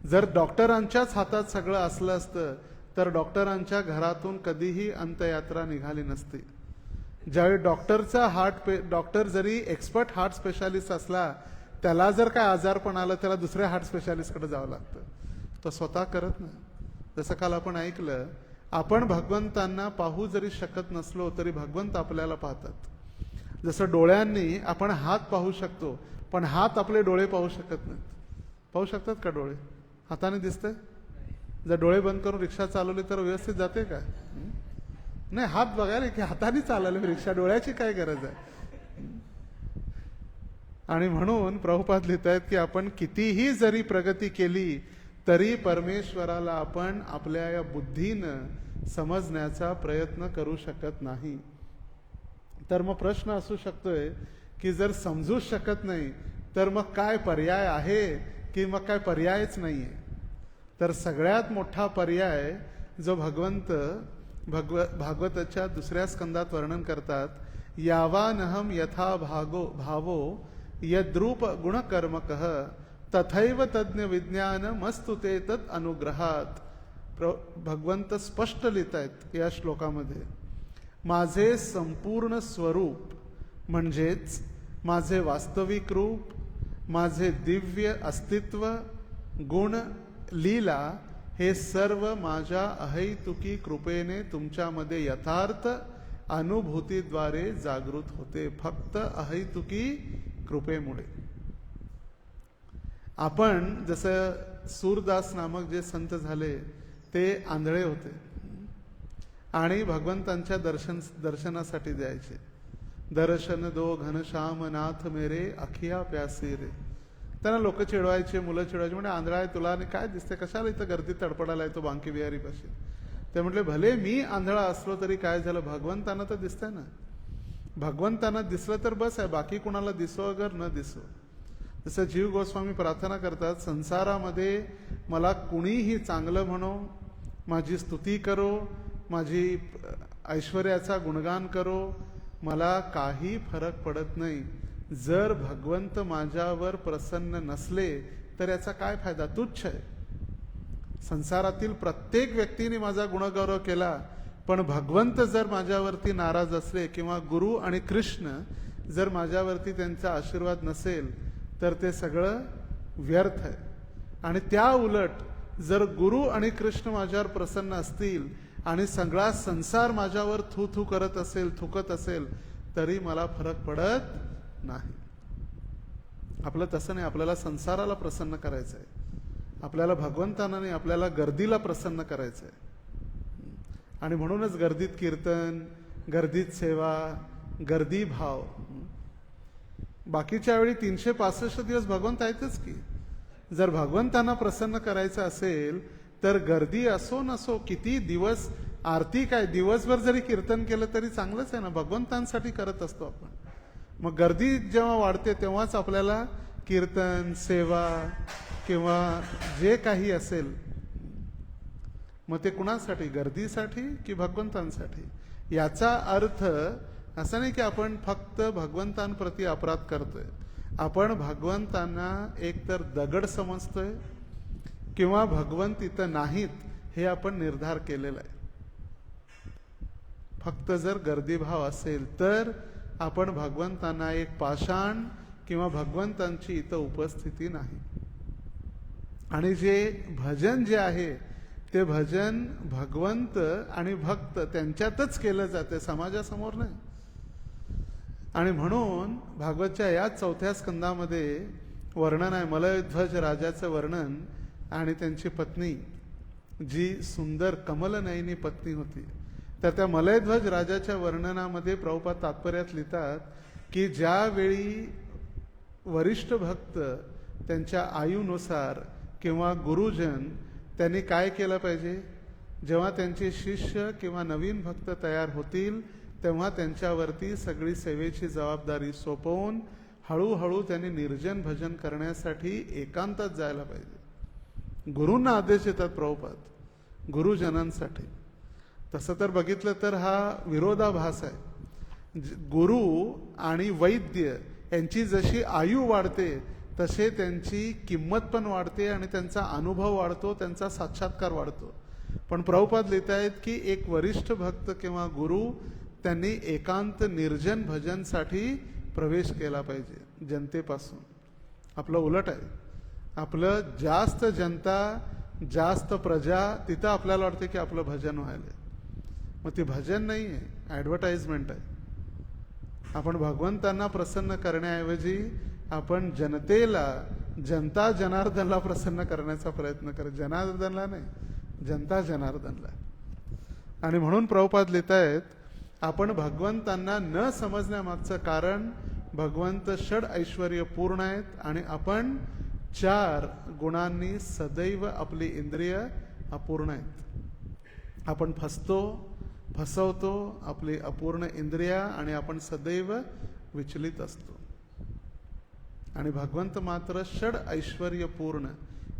जर डॉक्टरांच्याच हातात सगळं असलं असतं तर डॉक्टरांच्या घरातून कधीही अंत्ययात्रा निघाली नसती. ज्यावेळी डॉक्टर जरी एक्सपर्ट हार्ट स्पेशालिस्ट असला, त्याला जर काय आजारपण आलं त्याला दुसऱ्या हार्ट स्पेशालिस्टकडे जावं लागतं, तो स्वतः करत नाही. जसं काल आपण ऐकलं, आपण भगवंतांना पाहू जरी शकत नसलो तरी भगवंत आपल्याला पाहतात. जसं डोळ्यांनी आपण हात पाहू शकतो, पण हात आपले डोळे पाहू शकत नाहीत. पाहू शकतात का डोळे? हाताने दिसतंय? जर डोळे बंद करून रिक्षा चालवली तर व्यवस्थित जाते का? नाही, हात बघायला की हाताने चालवली रिक्षा, डोळ्याची काय गरज आहे? आणि म्हणून प्रभुपाद लिहितायत की आपण कितीही जरी प्रगती केली तरी परमेश्वराला आपण आपल्या या बुद्धीनं समजण्याचा प्रयत्न करू शकत नाही. तर मग प्रश्न असू शकतोय की जर समजू शकत नाही तर मग काय पर्याय आहे की मग काय पर्यायच नाहीये? तर सगळ्यात मोठा पर्याय जो भगवंत भागवताच्या 2ऱ्या स्कंदात वर्णन करतात, यावानहम यथा भावो यद्रूप गुणकर्मकः तथैव तज्ञ विज्ञान मस्तु ते तत् अनुग्रहात. भगवंत स्पष्ट लिहितायत या श्लोकामध्ये, माझे संपूर्ण स्वरूप म्हणजेच माझे वास्तविक रूप, माझे दिव्य अस्तित्व, गुण, लीला हे सर्व माझ्या अहैतुकी कृपेने तुमच्यामध्ये यथार्थ अनुभूतीद्वारे जागृत होते, फक्त अहैतुकी कृपेमुळे. आपण जसं सूरदास नामक जे संत झाले ते आंधळे होते आणि भगवंतांच्या दर्शनासाठी जायचे. दर्शन दो घनश्याम नाथ मेरे अखिया प्यासी रे. त्यांना लोक चिडवायचे, मुलं चिडवायचे, म्हणजे आंधळा आहे तुला आणि काय दिसते, कशाला इथं गर्दीत तडपडायला येतो बांकी बिहारी पाशी. ते म्हटले भले मी आंधळा असलो तरी काय झालं, भगवंतांना तर दिसतंय ना. भगवंतांना दिसलं तर बस आहे, बाकी कुणाला दिसो अगर न दिसो. जसं जीव गोस्वामी प्रार्थना करतात, संसारामध्ये मला कुणीही चांगलं म्हणो, माझी स्तुती करो, माझी ऐश्वर्याचा गुणगान करो, मला काही फरक पडत नाही. जर भगवंत माझ्यावर प्रसन्न नसले तर याचा काय फायदा? तुच्छ आहे. संसारातील प्रत्येक व्यक्तीने माझा गुणगौरव केला, पण भगवंत जर माझ्यावरती नाराज असले किंवा गुरु आणि कृष्ण जर माझ्यावरती त्यांचा आशीर्वाद नसेल तर ते सगळं व्यर्थ आहे. आणि त्या उलट जर गुरु आणि कृष्ण माझ्यावर प्रसन्न असतील आणि सगळा संसार माझ्यावर थू थू करत असेल, थुकत असेल, तरी मला फरक पडत नाही. आपलं तसं नाही. आपल्याला संसाराला प्रसन्न करायचं आहे, आपल्याला भगवंतांना नाही, आपल्याला गर्दीला प्रसन्न करायचं आहे. आणि म्हणूनच गर्दीत कीर्तन, गर्दीत सेवा, गर्दी भाव. बाकीच्या वेळी 365 दिवस भगवंत आहेतच की. जर भगवंतांना प्रसन्न करायचं असेल तर गर्दी असो नसो, किती दिवस आरती, काय दिवसभर जरी कीर्तन केलं तरी चांगलंच आहे ना. भगवंतांसाठी करत असतो आपण. मग गर्दी जेव्हा वाढते तेव्हाच आपल्याला कीर्तन, सेवा किंवा जे काही असेल, मग ते कुणासाठी, गर्दीसाठी की भगवंतांसाठी? याचा अर्थ असा नाही की आपण फक्त भगवंतांप्रती अपराध करतोय. आपण भगवंतांना एकतर दगड समजतोय किंवा भगवंत इथं नाहीत हे आपण निर्धार केलेला आहे. फक्त जर गर्दीभाव असेल तर आपण भगवंतांना एक पाषाण किंवा भगवंतांची इथं उपस्थिती नाही. आणि जे भजन जे आहे ते भजन भगवंत आणि भक्त त्यांच्यातच केलं जाते, समाजासमोर नाही. आणि म्हणून भागवतच्या या 4थ्या स्कंदामध्ये वर्णन आहे मलयध्वज राजाचं वर्णन आणि त्यांची पत्नी जी सुंदर कमलनयनी पत्नी होती. तर त्या मलयध्वज राजाच्या वर्णनामध्ये प्रभुपाद तात्पर्यात लिहितात की ज्यावेळी वरिष्ठ भक्त त्यांच्या आयुनुसार किंवा गुरुजन त्यांनी काय केलं पाहिजे, जेव्हा त्यांचे शिष्य किंवा नवीन भक्त तयार होतील तेव्हा त्यांच्यावरती सगळी सेवेची जबाबदारी सोपवून हळूहळू त्यांनी निर्जन भजन करण्यासाठी एकांतात जायला पाहिजे. गुरूंना आदेश देतात प्रभुपाद गुरुजनांसाठी. तसं तर बघितलं तर हा विरोधाभास आहे. गुरु आणि वैद्य यांची जशी आयु वाढते तसे त्यांची किंमत पण वाढते आणि त्यांचा अनुभव वाढतो, त्यांचा साक्षात्कार वाढतो. पण प्रभुपाद लिहित आहेत की एक वरिष्ठ भक्त किंवा गुरु त्यांनी एकांत निर्जन भजनसाठी प्रवेश केला पाहिजे जनतेपासून. आपलं उलट आहे. आपलं जास्त जनता, जास्त प्रजा, तिथं आपल्याला वाटते की आपलं भजन व्हायला. मग ते भजन नाही आहे, ॲडव्हर्टाइजमेंट आहे. आपण भगवंतांना प्रसन्न करण्याऐवजी आपण जनतेला, जनता जनार्दनला प्रसन्न करण्याचा प्रयत्न करत, जनार्दनला नाही, जनता जनार्दनला. आणि म्हणून प्रभुपाद लिहित आहेत आपण भगवंतांना न समजण्यामागचं कारण भगवंत षड ऐश्वर्य पूर्ण आहेत आणि आपण 4 गुणांनी सदैव आपली इंद्रिय अपूर्ण आहेत. आपण फसवतो आपली अपूर्ण इंद्रिया आणि आपण सदैव विचलित असतो. आणि भगवंत मात्र षड ऐश्वर्य पूर्ण,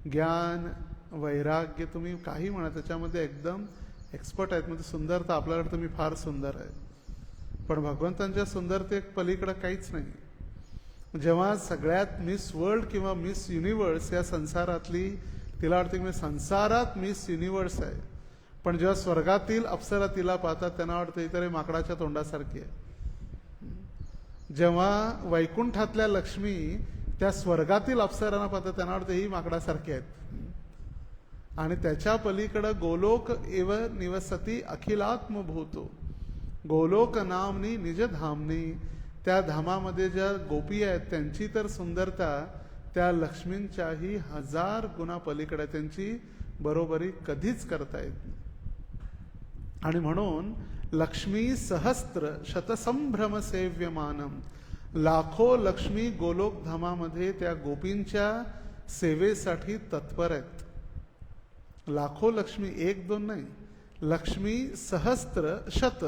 ज्ञान, वैराग्य, तुम्ही काही म्हणा, त्याच्यामध्ये एकदम एक्सपर्ट आहेत. म्हणजे सुंदरता आपल्याला वाटतं मी फार सुंदर आहे, पण भगवंतांच्या सुंदरते पलीकडे काहीच नाही. जेव्हा सगळ्यात मिस वर्ल्ड किंवा मिस युनिवर्स या संसारातली, तिला वाटते की मी संसारात मिस युनिवर्स आहे, पण जेव्हा स्वर्गातील अप्सरा तिला पाहतात त्यांना वाटतं इतर माकडाच्या तोंडासारखी आहे. जेव्हा वैकुंठातल्या लक्ष्मी त्या स्वर्गातील अप्सरांना पाहतात त्यांना वाटतं ही माकडासारखी आहेत. आणि त्याच्या पलीकडं गोलोक एव निवसती अखिलात्मभूतो, गोलोक नामनी निज धामनी, त्या धामामध्ये ज्या गोपी आहेत त्यांची तर सुंदरता त्या लक्ष्मींच्याही 1000 गुणा पलीकडे, त्यांची बरोबरी कधीच करता येत नाही. आणि म्हणून लक्ष्मी सहस्त्र शतसंभ्रम सेव्यमानम, लाखो लक्ष्मी गोलोक धामामध्ये त्या गोपींच्या सेवेसाठी तत्पर आहेत. लाखो लक्ष्मी, 1-2 नाही, लक्ष्मी सहस्त्र, शत,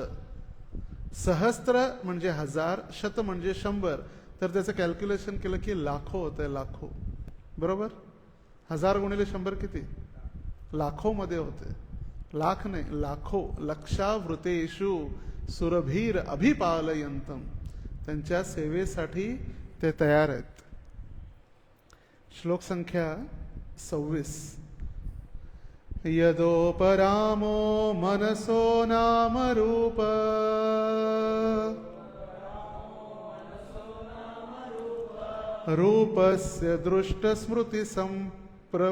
सहस्त्र म्हणजे 1000, शत म्हणजे 100, तर त्याचं कॅल्क्युलेशन केलं की लाखो होतंय, लाखो. बरोबर? 1000 गुणिले 100 किती? लाखो मध्ये होते. लाख नाही, लाखो. लक्षावृतेषु सुरभीर अभिपालयंतम, त्यांच्या सेवेसाठी ते तयार आहेत. श्लोक संख्या 26. यदोपरामो मनसो नाम रूप, रूपस्य दृष्ट स्मृति संप्रमोषात्,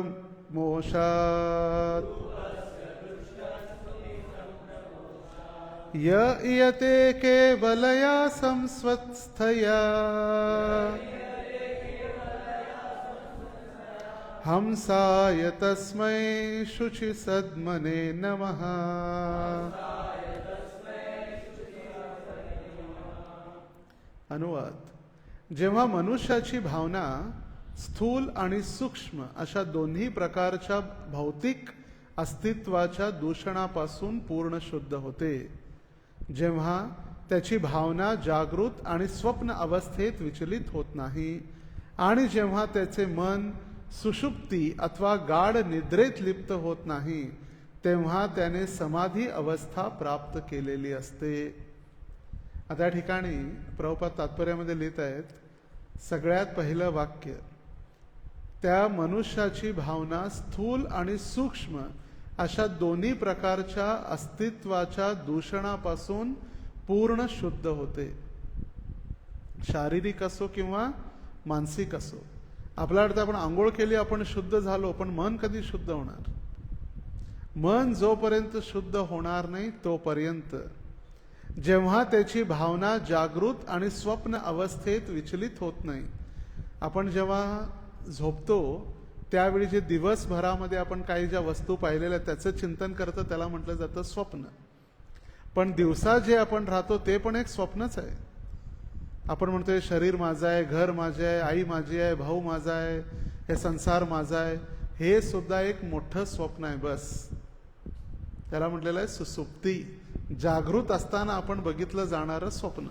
यते केवलया संस्वस्थया, हंसाय तस्मै शुचि सद्मने नमः. अनुवाद. जेव्हा मनुष्याची भावना स्थूल आणि सूक्ष्म अशा दोन्ही प्रकारच्या भौतिक अस्तित्वाच्या दूषणापासून पूर्ण शुद्ध होते, जेव्हा त्याची भावना जागृत आणि स्वप्न अवस्थेत विचलित होत नाही, आणि जेव्हा त्याचे मन सुषुप्ती अथवा गाढ निद्रेत लिप्त होत नाही तेव्हा त्याने समाधी अवस्था प्राप्त केलेली असते. आता या ठिकाणी प्रभुपाद तात्पर्यामध्ये लिहित आहेत, सगळ्यात पहिलं वाक्य, त्या मनुष्याची भावना स्थूल आणि सूक्ष्म अशा दोन्ही प्रकारच्या अस्तित्वाच्या दूषणापासून पूर्ण शुद्ध होते. शारीरिक असो किंवा मानसिक असो. आपल्या अर्थ आपण आंघोळ केली, आपण शुद्ध झालो, पण मन कधी शुद्ध होणार? मन जोपर्यंत शुद्ध होणार नाही तोपर्यंत, जेव्हा त्याची भावना जागृत आणि स्वप्न अवस्थेत विचलित होत नाही. आपण जेव्हा झोपतो त्यावेळी जे दिवसभरामध्ये आपण काही ज्या वस्तू पाहिलेल्या त्याचं चिंतन करतं त्याला म्हटलं जातं स्वप्न. पण दिवसा जे आपण राहतो ते पण एक स्वप्नच आहे. आपण म्हणतोय शरीर माझं आहे, घर माझे आहे, आई माझी आहे, भाऊ माझा आहे, हे संसार माझा आहे, हे सुद्धा एक मोठं स्वप्न आहे. बस त्याला म्हटलेलं आहे सुसुप्ती. जागृत असताना आपण बघितलं जाणारं स्वप्न,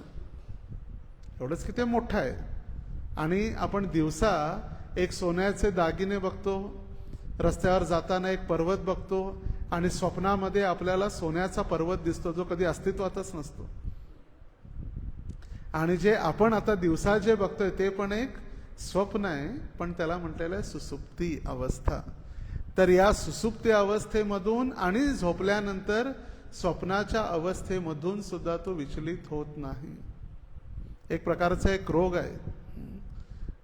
एवढंच की ते मोठं आहे. आणि आपण दिवसा एक सोन्याचे दागिने बघतो, रस्त्यावर जाताना एक पर्वत बघतो, आणि स्वप्नामध्ये आपल्याला सोन्याचा पर्वत दिसतो जो कधी अस्तित्वातच नसतो. आणि जे आपण आता दिवसा जे बघतोय ते पण एक स्वप्न आहे, पण त्याला म्हटलेलं आहे सुसुप्ती अवस्था. तर या सुसुप्ती अवस्थेमधून आणि झोपल्यानंतर स्वप्नाच्या अवस्थेमधून सुद्धा तो विचलित होत नाही. एक प्रकारचा एक रोग आहे,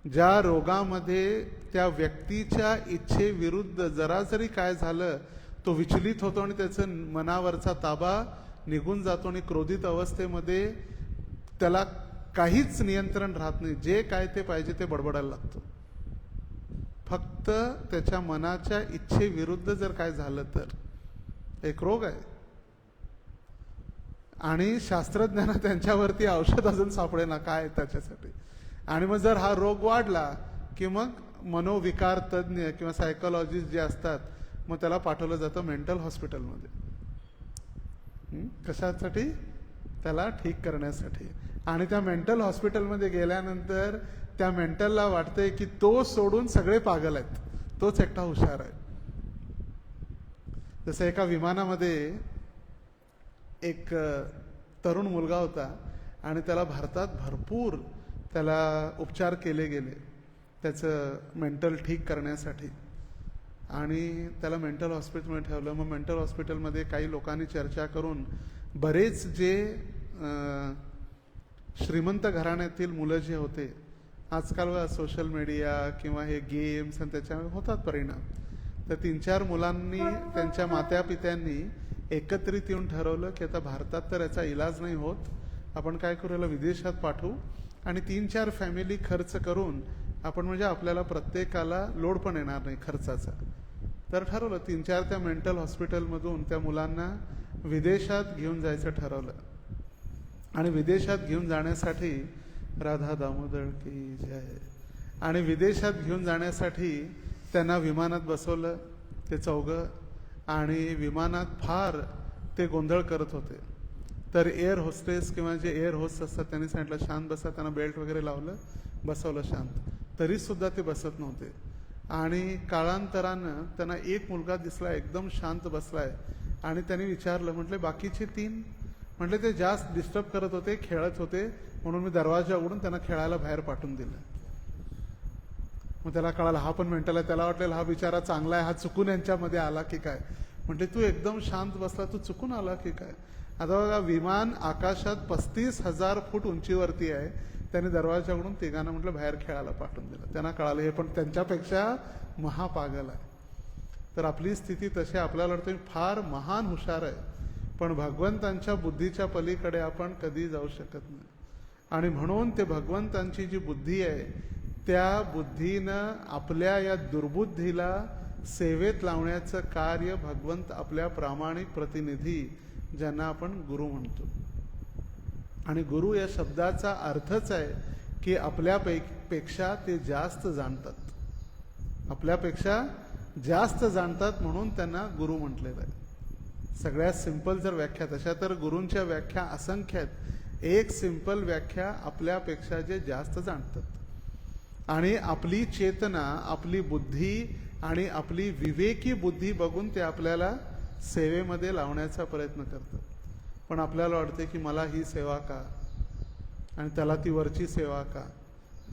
ज्या रोगामध्ये त्या व्यक्तीच्या इच्छेविरुद्ध जरा जरी काय झालं तो विचलित होतो आणि त्याचं मनावरचा ताबा निघून जातो आणि क्रोधित अवस्थेमध्ये त्याला काहीच नियंत्रण राहत नाही. जे काय ते पाहिजे ते बडबडायला लागतो. फक्त त्याच्या मनाच्या इच्छेविरुद्ध जर काय झालं तर एक रोग आहे. आणि शास्त्रज्ञांना त्यांच्यावरती औषध अजून सापडेना काय त्याच्यासाठी. आणि मग जर हा रोग वाढला की मग मनोविकार तज्ज्ञ किंवा सायकोलॉजिस्ट जे असतात मग त्याला पाठवलं जातं मेंटल हॉस्पिटलमध्ये. कशासाठी? त्याला ठीक करण्यासाठी. आणि त्या मेंटल हॉस्पिटलमध्ये गेल्यानंतर त्या मेंटलला वाटतंय की तो सोडून सगळे पागल आहेत, तोच एकटा हुशार आहे. जसं एका विमानामध्ये एक तरुण मुलगा होता आणि त्याला भारतात भरपूर त्याला उपचार केले गेले त्याचं मेंटल ठीक करण्यासाठी. आणि त्याला मेंटल हॉस्पिटलमध्ये ठेवलं. मग मेंटल हॉस्पिटलमध्ये काही लोकांनी चर्चा करून बरेच जे श्रीमंत घराण्यातील मुलं जे होते, आजकाल सोशल मीडिया किंवा हे गेम्स आणि त्याच्यामुळे होतात परिणाम, तर 3-4 मुलांनी त्यांच्या मातापित्यांनी एकत्रित येऊन ठरवलं की आता भारतात तर याचा इलाज नाही होत, आपण काय करू, याला विदेशात पाठवू आणि 3-4 फॅमिली खर्च करून आपण म्हणजे आपल्याला प्रत्येकाला लोड पण येणार नाही खर्चाचा. तर ठरवलं 3-4 त्या मेंटल हॉस्पिटलमधून त्या मुलांना विदेशात घेऊन जायचं ठरवलं. आणि विदेशात घेऊन जाण्यासाठी राधा दामोदर की जय. आणि विदेशात घेऊन जाण्यासाठी त्यांना विमानात बसवलं ते चौघं. आणि विमानात फार ते गोंधळ करत होते. तर एअर होस्टेस किंवा जे एअर होस्ट असतात त्यांनी सांगितलं शांत बसा, त्यांना बेल्ट वगैरे लावलं, बसवलं शांत, तरी सुद्धा ते बसत नव्हते. आणि काळांतरानं त्यांना एक मुलगा दिसला एकदम शांत बसलाय. आणि त्यांनी विचारलं, म्हटले बाकीचे 3? म्हटले ते जास्त डिस्टर्ब करत होते, खेळत होते, म्हणून मी दरवाजा उघडून त्यांना खेळायला बाहेर पाठवून दिलं. मग त्याला कळालं हा पण मेंटल आहे. त्याला वाटलेलं हा बिचारा चांगला आहे, हा चुकून यांच्यामध्ये आला की काय. म्हणजे तू एकदम शांत बसला, तू चुकून आला की काय. आता बघा, विमान आकाशात 35,000 फूट उंचीवरती आहे, त्याने दरवाजा उघडून तिघांना म्हटलं बाहेर खेळायला पाठवून दिलं. त्यांना कळालं हे पण त्यांच्यापेक्षा महापागल आहे. तर आपली स्थिती तशी आपल्याला वाटतं फार महान हुशार आहे, पण भगवंतांच्या बुद्धीच्या पलीकडे आपण कधी जाऊ शकत नाही. आणि म्हणून ते भगवंतांची जी बुद्धी आहे त्या बुद्धीनं आपल्या या दुर्बुद्धीला सेवेत लावण्याचं कार्य भगवंत आपल्या प्रामाणिक प्रतिनिधी ज्यांना आपण गुरु म्हणतो. आणि गुरु या शब्दाचा अर्थच आहे की आपल्यापेक्षा ते जास्त जाणतात, आपल्यापेक्षा जास्त जाणतात, म्हणून त्यांना गुरु म्हटलेलं आहे. सगळ्यात सिंपल जर व्याख्या, तशा तर गुरूंच्या व्याख्या असंख्य आहेत. एक सिंपल व्याख्या आपल्यापेक्षा जे जास्त जाणतात आणि आपली चेतना, आपली बुद्धी आणि आपली विवेकी बुद्धी बघून ते आपल्याला सेवेमध्ये लावण्याचा प्रयत्न करतात. पण आपल्याला वाटते की मला ही सेवा का आणि त्याला ती वरची सेवा का.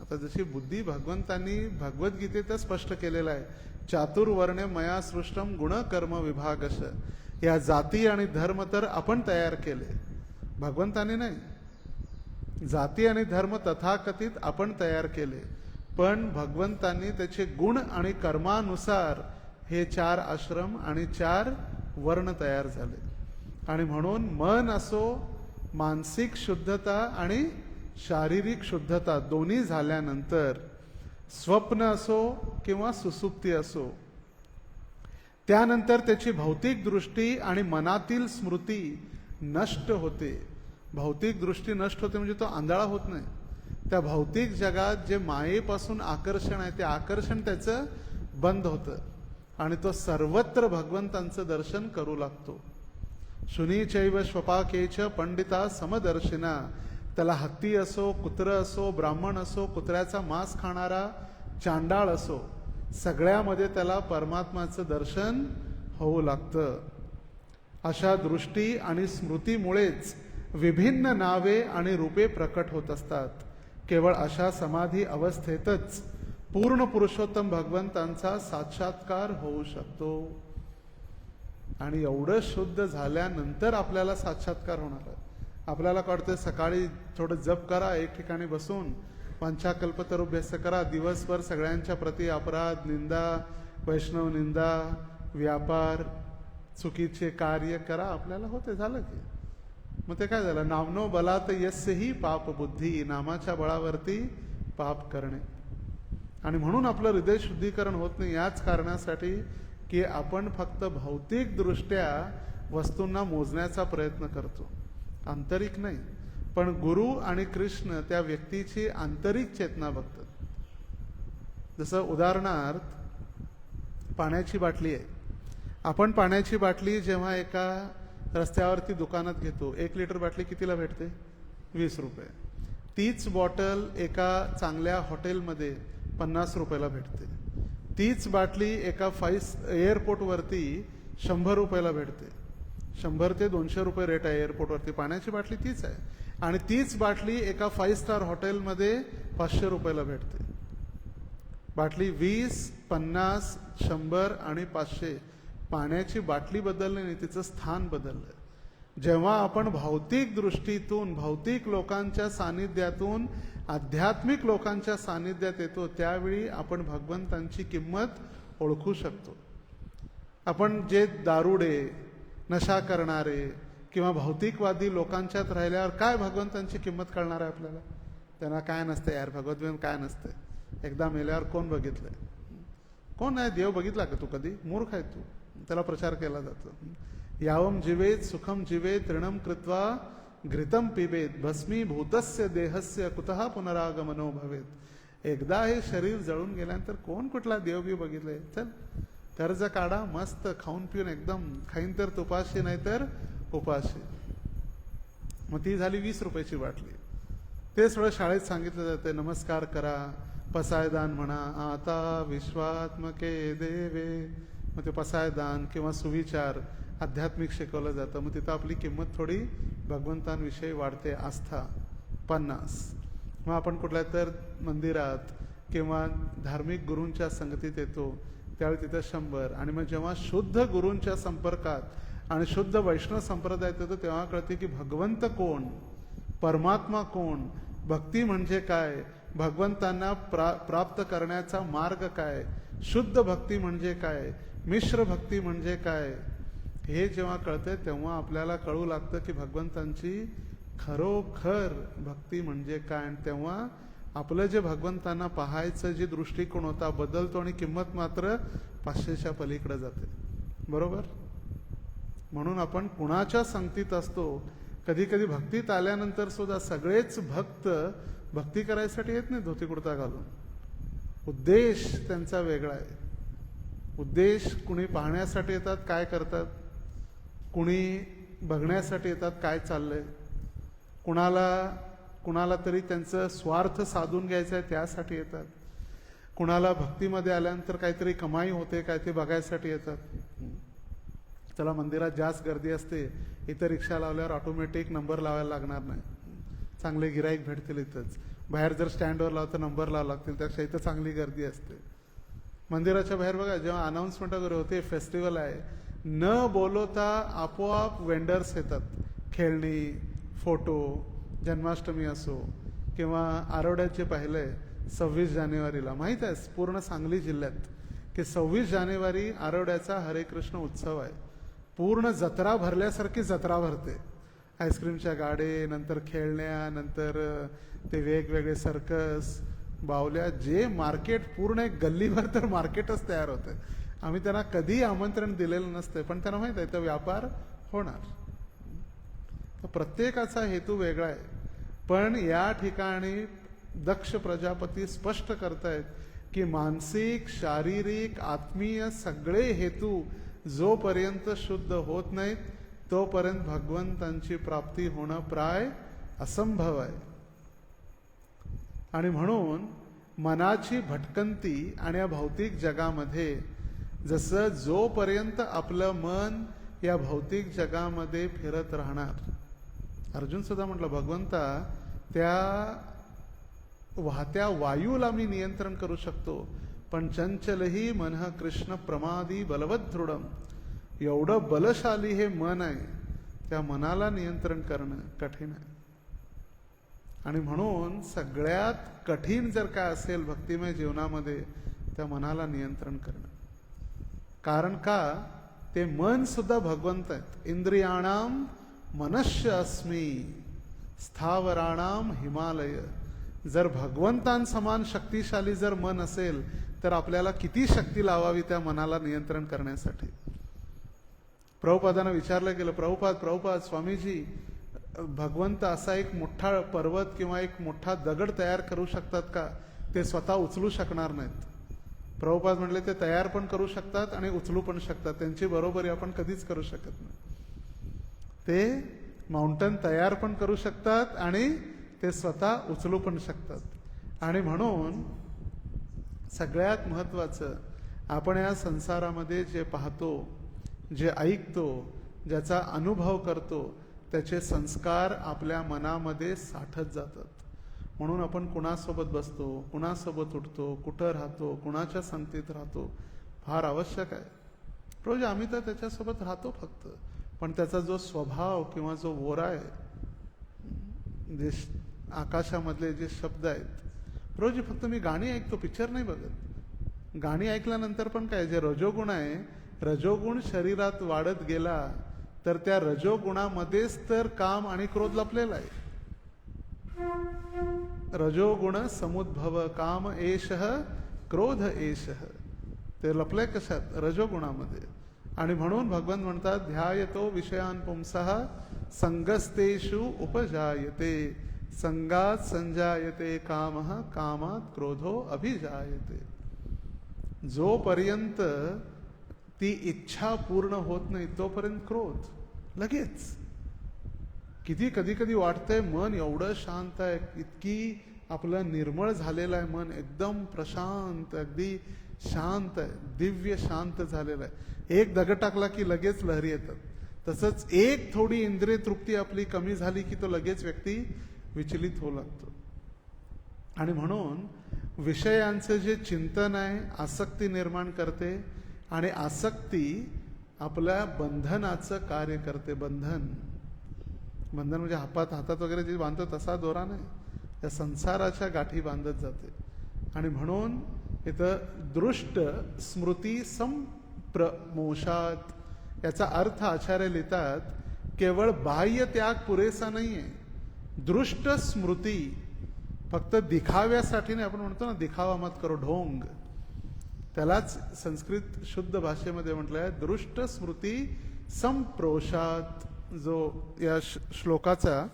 आता जशी बुद्धी भगवंतांनी भगवद्गीतेत स्पष्ट केलेलं आहे, चातुर्वर्णे मया सृष्टम गुण कर्म विभागश. या जाती आणि धर्म तर आपण तयार केले, भगवंतांनी नाही. जाती आणि धर्म तथाकथित आपण तयार केले, पण भगवंतांनी त्याचे गुण आणि कर्मानुसार हे 4 आश्रम आणि 4 वर्ण तयार झाले. आणि म्हणून मन असो, मानसिक शुद्धता आणि शारीरिक शुद्धता दोन्ही झाल्यानंतर, स्वप्न असो किंवा सुसुप्ती असो, त्यानंतर त्याची भौतिक दृष्टी आणि मनातील स्मृती नष्ट होते. भौतिक दृष्टी नष्ट होते म्हणजे तो आंधळा होत नाही. त्या भौतिक जगात जे मायेपासून आकर्षण आहे ते आकर्षण त्याचं बंद होतं आणि तो सर्वत्र भगवंतांचं दर्शन करू लागतो. शुनीचैव स्वपाकेच पंडिता समदर्शिना. त्याला हत्ती असो, कुत्र असो, ब्राह्मण असो, कुत्र्याचा मांस खाणारा चांडाळ असो, सगळ्यामध्ये त्याला परमात्माचं दर्शन होऊ लागतं. अशा दृष्टी आणि स्मृतीमुळेच विभिन्न नावे आणि रूपे प्रकट होत असतात. केवळ अशा समाधी अवस्थेतच पूर्ण पुरुषोत्तम भगवंतांचा साक्षात्कार होऊ शकतो. आणि एवढं शुद्ध झाल्यानंतर आपल्याला साक्षात्कार होणार आहे. आपल्याला कळतं सकाळी थोडं जप करा, एक ठिकाणी बसून पंचाकल्पतरुभ्यस्त करा, दिवसभर सगळ्यांच्या प्रति अपराध, निंदा, वैष्णव निंदा, व्यापार, चुकीचे कार्य करा, आपल्याला होते, झालं की. मग ते काय झालं, नामनो बलात यस्यही पाप बुद्धी. नामाच्या बळावरती पाप करणे. आणि म्हणून आपलं हृदय शुद्धीकरण होत नाही, याच कारणासाठी की आपण फक्त भौतिक दृष्ट्या वस्तूंना मोजण्याचा प्रयत्न करतो, आंतरिक नाही. पण गुरु आणि कृष्ण त्या व्यक्तीची आंतरिक चेतना बघतात. जसं उदाहरणार्थ पाण्याची बाटली आहे. आपण पाण्याची बाटली जेव्हा एका रस्त्यावरती दुकानात घेतो, 1 लिटर बाटली कितीला भेटते? 20 रुपये. तीच बॉटल एका चांगल्या हॉटेलमध्ये 50 रुपयाला भेटते. तीच बाटली एका एअरपोर्टवरती 100 रुपयाला भेटते. 100 ते 200 रुपये रेट आहे एअरपोर्टवरती. पाण्याची बाटली तीच आहे. आणि तीच बाटली एका 5 स्टार हॉटेलमध्ये 500 रुपयाला भेटते. बाटली 20, 50, 100 आणि 500. पाण्याची बाटली बदलली नाही, तिचं स्थान बदललं. जेव्हा आपण भौतिक दृष्टीतून, भौतिक लोकांच्या सानिध्यातून आध्यात्मिक लोकांच्या सानिध्यात येतो, त्यावेळी आपण भगवंतांची किंमत ओळखू शकतो. आपण जे दारुडे, नशा करणारे किंवा भौतिकवादी लोकांच्यात राहिल्यावर काय भगवंतांची किंमत कळणार आहे आपल्याला? त्यांना काय नसते यार, भगवद्गीता काय नसते. एकदा मेल्यावर कोण बघितलंय? कोण आहे? देव बघितला का तू कधी? मूर्ख आहे तू. त्याला प्रचार केला जातो. यावम जीवेत सुखम जीवेत तृणम कृत्वा घृतम पिबेत भस्मीभूतस्य देहस्य कुतः पुनरागमनो भवेत. एकदा हे शरीर जळून गेल्यानंतर कोण कुठला देव बी बघितलंय? चल कर्ज काढा, मस्त खाऊन पिऊन एकदम, खाईन तर तुपाशी नाही तर उपाशी. मग ती झाली 20 रुपयाची बाटली. ते सगळं शाळेत सांगितलं जाते, नमस्कार करा, पसायदान म्हणा, आता विश्वात्मके देवे. मग ते पसायदान किंवा सुविचार आध्यात्मिक शिकवलं जातं. मग तिथं आपली किंमत थोडी भगवंतांविषयी वाढते, आस्था. 50. मग आपण कुठल्या तर मंदिरात किंवा धार्मिक गुरूंच्या संगतीत येतो, त्यावेळी तिथं 100. आणि मग जेव्हा शुद्ध गुरूंच्या संपर्कात आणि शुद्ध वैष्णव संप्रदायात येतो, तेव्हा कळते की भगवंत कोण, परमात्मा कोण, भक्ती म्हणजे काय, भगवंतांना प्राप्त करण्याचा मार्ग काय, शुद्ध भक्ती म्हणजे काय, मिश्र भक्ती म्हणजे काय, हे जेव्हा कळते तेव्हा आपल्याला कळू लागतं की भगवंतांची खरोखर भक्ती म्हणजे काय. आणि तेव्हा आपलं जे भगवंतांना पाहायचं जे दृष्टिकोन होता बदलतो आणि किंमत मात्र 500च्या पलीकडे जाते. बरोबर? म्हणून आपण कुणाच्या संगतीत असतो, कधी कधी भक्तीत आल्यानंतर सुद्धा सगळेच भक्त भक्ती करायसाठी येत नाही धोती कुर्ता घालून. उद्देश त्यांचा वेगळा आहे. उद्देश कुणी पाहण्यासाठी येतात, काय करतात, कुणी बघण्यासाठी येतात, काय चाललंय, कुणाला तरी त्यांचं स्वार्थ साधून घ्यायचं आहे त्यासाठी येतात, कुणाला भक्तीमध्ये आल्यानंतर काहीतरी कमाई होते काय ते बघायसाठी येतात. चला मंदिरात जास्त गर्दी असते, इथं रिक्षा लावल्यावर ऑटोमॅटिक नंबर लावायला लागणार नाही, चांगले गिराईक भेटतील इथंच. बाहेर जर स्टँडवर लावतं नंबर लावा लागतील, त्यापेक्षा इथं चांगली गर्दी असते. मंदिराच्या बाहेर बघा जेव्हा अनाऊन्समेंट वगैरे होते फेस्टिवल आहे, न बोलवता आपोआप वेंडर्स येतात, खेळणी, फोटो, जन्माष्टमी असो किंवा आरोड्याचे पाहिले 26 जानेवारीला माहीत आहे पूर्ण सांगली जिल्ह्यात की 26 जानेवारी आरोड्याचा हरे कृष्ण उत्सव आहे. पूर्ण जत्रा भरल्यासारखी जत्रा भरते. आईस्क्रीमच्या गाडे, नंतर खेळण्या, नंतर ते वेगवेगळे सर्कस, बावल्या, जे मार्केट पूर्ण एक गल्लीभर तर मार्केटच तयार होते. आम्ही त्यांना कधी आमंत्रण दिलेलं नसते, पण त्यांना माहित आहे तो व्यापार होणार. तर प्रत्येकाचा हेतू वेगळा आहे. पण या ठिकाणी दक्ष प्रजापती स्पष्ट करतायत की मानसिक, शारीरिक, आत्मीय सगळे हेतू जोपर्यंत शुद्ध होत नाहीत तोपर्यंत भगवंतांची प्राप्ती होणं प्राय असंभव आहे. आणि म्हणून मनाची भटकंती आणि या भौतिक जगामध्ये जसं जोपर्यंत आपलं मन या भौतिक जगामध्ये फिरत राहणार, अर्जुन सुद्धा म्हटलं भगवंता त्या वाहत्या वायूला मी नियंत्रण करू शकतो, पण चंचलही मनः कृष्ण प्रमादी बलवत दृढम, एवढं बलशाली हे मन आहे, त्या मनाला नियंत्रण करणं कठीण आहे. आणि म्हणून सगळ्यात कठीण जर काय असेल भक्तिमय जीवनामध्ये त्या मनाला नियंत्रण करणं. कारण का ते मन सुद्धा भगवंत आहेत. इंद्रियाणाम मनश्य अस्मी स्थावराणाम हिमालय. जर भगवंतांसमान शक्तिशाली जर मन असेल तर आपल्याला किती शक्ती लावावी त्या मनाला नियंत्रण करण्यासाठी. प्रभुपादांना विचारलं गेलं, प्रभुपाद स्वामीजी भगवंत असा एक मोठा पर्वत किंवा एक मोठा दगड तयार करू शकतात का? ते स्वतः उचलू शकणार नाहीत. प्रभुपाद म्हणले ते तयार पण करू शकतात आणि उचलू पण शकतात, त्यांची बरोबरी आपण कधीच करू शकत नाही. ते माउंटन तयार पण करू शकतात आणि ते स्वतः उचलू पण शकतात. आणि म्हणून सगळ्यात महत्त्वाचं आपण या संसारामध्ये जे पाहतो, जे ऐकतो, ज्याचा अनुभव करतो, त्याचे संस्कार आपल्या मनामध्ये साठत जातात. म्हणून आपण कुणासोबत बसतो, कुणासोबत उठतो, कुठं राहतो, कुणाच्या संगतीत राहतो फार आवश्यक आहे. रोज आम्ही तर त्याच्यासोबत राहतो फक्त, पण त्याचा जो स्वभाव किंवा जो वोरा आहे, जे आकाशामधले जे शब्द आहेत, रोज फक्त मी गाणी ऐकतो, पिक्चर नाही बघत. गाणी ऐकल्यानंतर पण काय, जे रजोगुण आहे, रजोगुण शरीरात वाढत गेला तर त्या रजोगुणामध्येच तर काम आणि क्रोध लपलेला आहे. रजोगुण समुद्भव काम एषः क्रोध एषः, ते लपले कशात? रजोगुणामध्ये. आणि म्हणून भगवान म्हणतात ध्यायतो विषयान पुंसः संगस्तेषु उपजायते संगात संजायते कामः कामात क्रोधो अभिजायते. जोपर्यंत ती इच्छा पूर्ण होत नाही तोपर्यंत क्रोध लगेच. किती कधी कधी वाटतंय मन एवढं शांत आहे, इतकी आपलं निर्मळ झालेलं आहे मन, एकदम प्रशांत, अगदी शांत आहे, दिव्य शांत झालेलं आहे. एक दगड टाकला की लगेच लहरी येतात. तसंच एक थोडी इंद्रिय तृप्ती आपली कमी झाली की तो लगेच व्यक्ती विचलित होऊ लागतो. आणि म्हणून विषयांचं जे चिंतन आहे आसक्ती निर्माण करते, आणि आसक्ती आपल्या बंधनाचं कार्य करते. बंधन म्हणजे हातात वगैरे जे बांधतो तसा दोरा नाही, त्या संसाराच्या गाठी बांधत जाते. आणि म्हणून इथं दृष्ट स्मृती संप्रमोषात, याचा अर्थ आचार्य लिहितात केवळ बाह्य त्याग पुरेसा नाहीये. दृष्ट स्मृती फक्त दिखाव्यासाठी नाही. आपण म्हणतो ना दिखावा मत करो, ढोंग, त्यालाच संस्कृत शुद्ध भाषेमध्ये म्हटलं आहे दृष्ट स्मृती संप्रोषात. जो या श्लोकाचा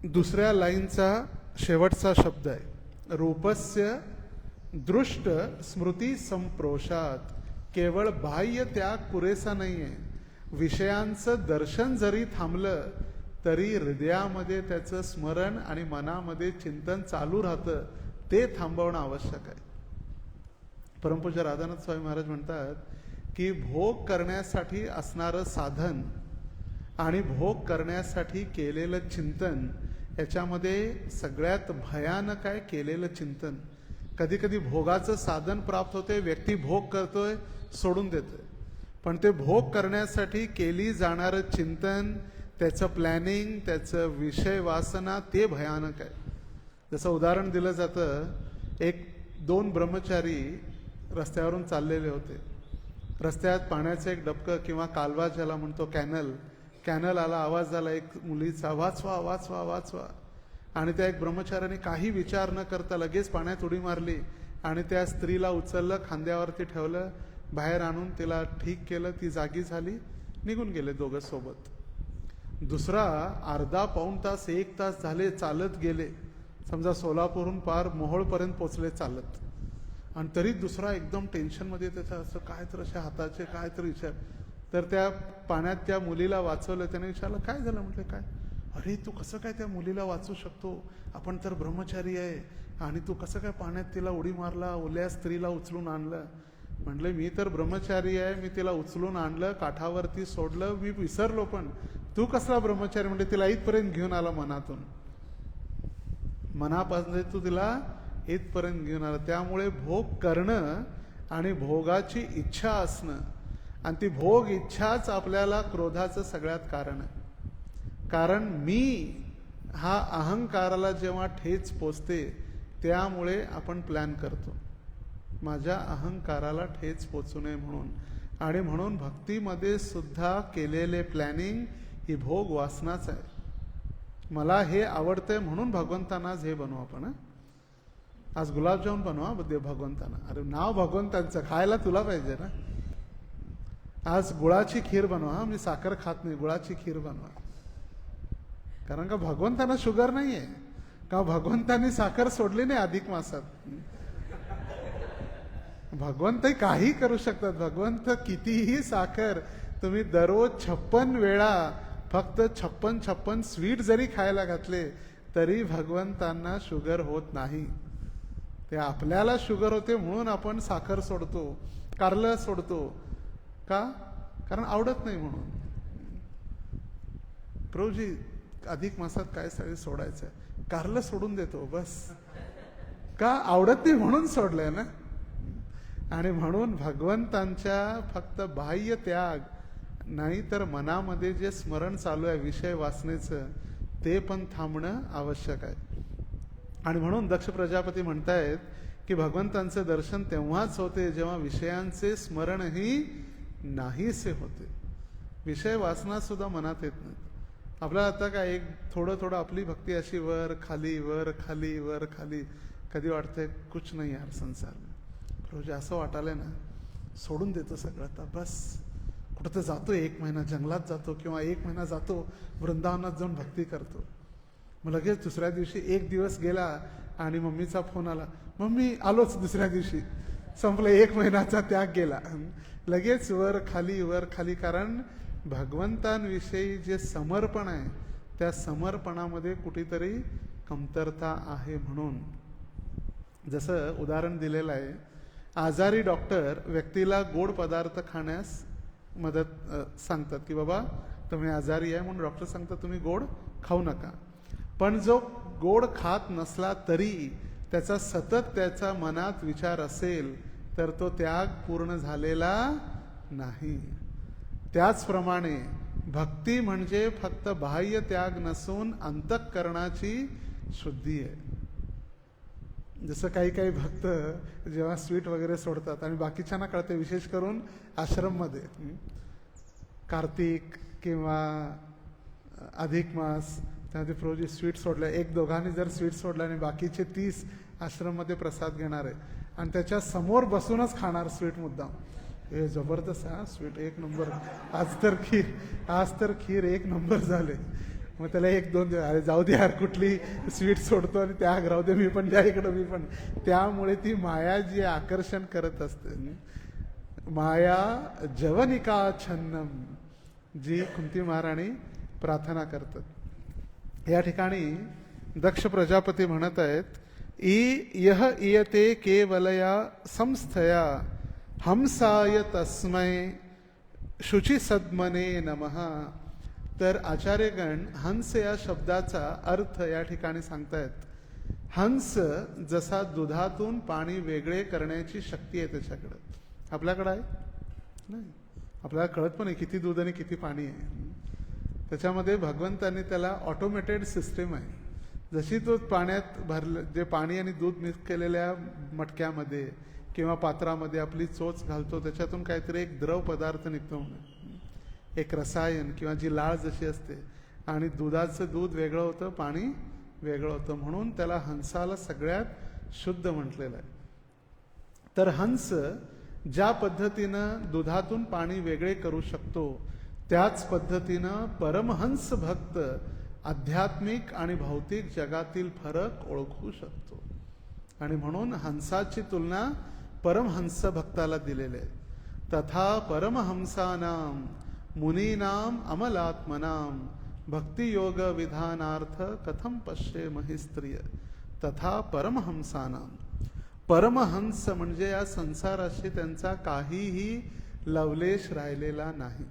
दुसऱ्या लाईनचा शेवटचा शब्द आहे. रूपस्य दृष्ट स्मृती संप्रोषात, केवळ बाह्य त्याग पुरेसा नाहीये. विषयांचं दर्शन जरी थांबलं तरी हृदयामध्ये त्याचं स्मरण आणि मनामध्ये चिंतन चालू राहतं, ते थांबवणं आवश्यक आहे. परमपूज्य राधानाथ स्वामी महाराज म्हणतात की भोग करण्यासाठी असणारं साधन आणि भोग करण्यासाठी केलेलं चिंतन याच्यामध्ये सगळ्यात भयानक आहे केलेलं चिंतन. कधी कधी भोगाचं साधन प्राप्त होते, व्यक्ती भोग करतोय, सोडून देतोय, पण ते भोग करण्यासाठी केली जाणारं चिंतन, त्याचं प्लॅनिंग, त्याचं विषय वासना, ते भयानक आहे. जसं उदाहरण दिलं जातं, एक 2 ब्रह्मचारी रस्त्यावरून चाललेले होते. रस्त्यात पाण्याचं एक डबकं किंवा कालवा ज्याला म्हणतो कॅनल आला, आवाज झाला एक मुलीचा, वाचवा वाचवा वाचवा. आणि त्या एक ब्रह्मचार्याने काही विचार न करता लगेच पाण्यात उडी मारली आणि त्या स्त्रीला उचललं, खांद्यावरती ठेवलं, बाहेर आणून तिला ठीक केलं, ती जागी झाली, निघून गेले दोघं सोबत. दुसरा अर्धा पाऊण तास 1 तास झाले चालत गेले, समजा सोलापूरहून पार मोहोळपर्यंत पोचले चालत, आणि तरी दुसरा एकदम टेन्शनमध्ये, त्याचा असं काय तर अशा हाताचे काय तर विचार. तर त्या पाण्यात त्या मुलीला वाचवलं. त्याने विचारलं काय झालं? म्हटलं काय? अरे तू कसं काय त्या मुलीला वाचू शकतो? आपण तर ब्रह्मचारी आहे आणि तू कसं काय पाण्यात तिला उडी मारला, ओल्या स्त्रीला उचलून आणलं? म्हटलं मी तर ब्रह्मचारी आहे, मी तिला उचलून आणलं, काठावरती सोडलं, मी विसरलो, पण तू कसला ब्रह्मचारी? म्हणजे तिला इथपर्यंत घेऊन आला मनातून, मनापासून तू तिला इथपर्यंत घेऊन आला. त्यामुळे भोग करणं आणि भोगाची इच्छा असणं, आणि ती भोग इच्छाच आपल्याला क्रोधाचं सगळ्यात कारण आहे. कारण मी हा अहंकाराला जेव्हा ठेच पोचते त्यामुळे आपण प्लॅन करतो, माझ्या अहंकाराला ठेच पोचू नये म्हणून. आणि म्हणून भक्तीमध्ये सुद्धा केलेले प्लॅनिंग ही भोग वासनाच आहे. मला हे आवडतंय म्हणून भगवंतांना आज हे बनवू आपण, आज गुलाबजामुन बनवा भगवंतांना. अरे नाव भगवंतांचं, खायला तुला पाहिजे ना. आज गुळाची खीर बनवा, मी साखर खात नाही, गुळाची खीर बनवा. कारण का भगवंतांना शुगर नाहीये का? भगवंतांनी साखर सोडली नाही अधिक मासात. भगवंत काही करू शकतात. भगवंत कितीही साखर तुम्ही दररोज 56 वेळा फक्त 56 स्वीट जरी खायला घातले तरी भगवंतांना शुगर होत नाही. ते आपल्याला शुगर होते म्हणून आपण साखर सोडतो, कारलं सोडतो. का? कारण आवडत नाही म्हणून. प्रभूजी अधिक मासात काय सगळे सोडायचं, कारलं सोडून देतो बस. का? आवडत नाही म्हणून सोडलंय ना. आणि म्हणून भगवंतांच्या फक्त बाह्य त्याग नाही, तर मनामध्ये जे स्मरण चालू आहे विषय वासनेचं, ते पण थांबणं आवश्यक आहे. आणि म्हणून दक्ष प्रजापती म्हणतायत की भगवंतांचे दर्शन तेव्हाच होते जेव्हा विषयांचे स्मरणही नाहीसे होते. विषय वासना सुद्धा मनात येत नाही. आपल्याला आता काय एक थोडं आपली भक्ती अशी वर खाली वर खाली वर खाली, कधी वाटतंय कुछ नाही यार संसार में. रोज असं वाटायलंय ना, सोडून देतो सगळं आता बस. कुठं तर जातो, 1 महिना जंगलात जातो किंवा 1 महिना जातो वृंदावनात जाऊन भक्ती करतो. मग लगेच दुसऱ्या दिवशी 1 दिवस गेला आणि मम्मीचा फोन आला, मम्मी आलोच. दुसऱ्या दिवशी संपलं, 1 महिन्याचा त्याग गेला. लगेच वर खाली. कारण भगवंतांविषयी जे समर्पण आहे त्या समर्पणामध्ये कुठेतरी कमतरता आहे. म्हणून जसं उदाहरण दिलेलं आहे, आजारी डॉक्टर व्यक्तीला गोड पदार्थ खाण्यास मदत सांगतात की बाबा तुम्ही आजारी आहे म्हणून डॉक्टर सांगतात तुम्ही गोड खाऊ नका. पण जो गोड खात नसला तरी त्याचा सतत त्याच्या मनात विचार असेल तर तो त्याग पूर्ण झालेला नाही. त्याचप्रमाणे भक्ती म्हणजे फक्त बाह्य त्याग नसून अंतःकरणाची शुद्धी आहे. जसं काही भक्त जेव्हा स्वीट वगैरे सोडतात आणि बाकीच्यांना कळते, विशेष करून आश्रममध्ये कार्तिक किंवा अधिक मास, त्यामध्ये प्रभूजी स्वीट सोडलं, 1-2घांनी जर स्वीट सोडलं आणि बाकीचे 30 आश्रममध्ये प्रसाद घेणार आहे आणि त्याच्या समोर बसूनच खाणार स्वीट मुद्दाम. हे जबरदस्त, हा स्वीट 1 नंबर, आज तर खीर 1 नंबर झाले. मग त्याला 1-2 अरे जाऊ दे यार, कुठली स्वीट सोडतो आणि त्याग राहू दे, मी पण द्या इकडं मी पण. त्यामुळे ती माया जी आकर्षण करत असते, माया जवनिका छन्नम, जी कुंती महाराणी प्रार्थना करतात. या ठिकाणी दक्ष प्रजापती म्हणत आहेत, यह इयते केवलया संस्थया हंसाय तस्मै शुची सद्मने नमः. तर आचार्यगण हंस या शब्दाचा अर्थ या ठिकाणी सांगतायत. हंस जसा दुधातून पाणी वेगळे करण्याची शक्ती आहे त्याच्याकडे, आपल्याकडे आहे नाही. आपल्याला कळत पण आहे किती दूध आणि किती पाणी आहे. त्याच्यामध्ये भगवंतांनी त्याला ऑटोमेटेड सिस्टीम आहे. जशी तो पाण्यात भरलं, जे पाणी आणि दूध मिक्स केलेल्या मटक्यामध्ये किंवा पात्रामध्ये आपली चोच घालतो, त्याच्यातून काहीतरी एक द्रव पदार्थ निघतो, एक रसायन किंवा जी लाळ जशी असते, आणि दुधाचं दूध वेगळं होतं, पाणी वेगळं होतं, म्हणून त्याला हंसाला सगळ्यात शुद्ध म्हटलेलं आहे. तर हंस ज्या पद्धतीनं दुधातून पाणी वेगळे करू शकतो, त्याच पद्धतीनं परमहंस भक्त आध्यात्मिक आणि भौतिक जगातील फरक ओळखू शकतो. आणि म्हणून हंसाची तुलना परमहंस भक्ताला दिलेली आहे. तथा परमहंसानाम मुनीनाम अमलात्मनाम भक्तियोग विधानार्थ कथम पश्ये महिस्त्रिय तथा परमहंसानाम. परमहंस म्हणजे या संसाराशी त्यांचा काहीही लवलेश राहिलेला नाही.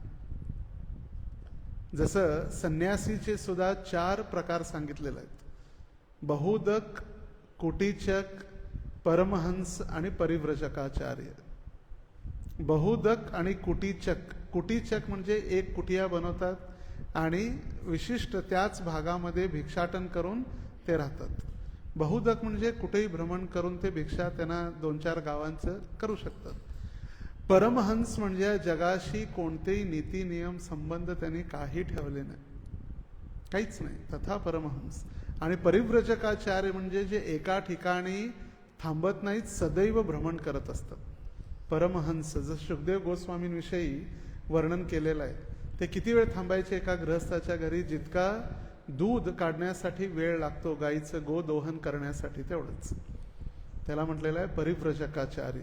जसं संन्यासीचे सुद्धा 4 प्रकार सांगितलेले आहेत: बहुदक, कुटीचक, परमहंस आणि परिव्रजकाचार्य. बहुदक आणि कुटीचक. कुटीचक म्हणजे एक कुटिया बनवतात आणि विशिष्ट त्याच भागामध्ये भिक्षाटन करून ते राहतात. बहुदक म्हणजे कुठेही भ्रमण करून ते भिक्षा त्यांना 2-4 गावांचं करू शकतात. परमहंस म्हणजे जगाशी कोणतेही नीती नियम संबंध त्यांनी काही ठेवले नाही, काहीच नाही. तथा परमहंस. आणि परिव्रजकाचार्य म्हणजे जे एका ठिकाणी थांबत नाहीत, सदैव भ्रमण करत असतात. परमहंस जसं शुकदेव गोस्वामींविषयी वर्णन केलेलं आहे. ते किती वेळ थांबायचे एका गृहस्थाच्या घरी, जितका दूध काढण्यासाठी वेळ लागतो गाईचं गोदोहन करण्यासाठी, तेवढंच. त्याला म्हटलेलं आहे परिव्रजकाचार्य.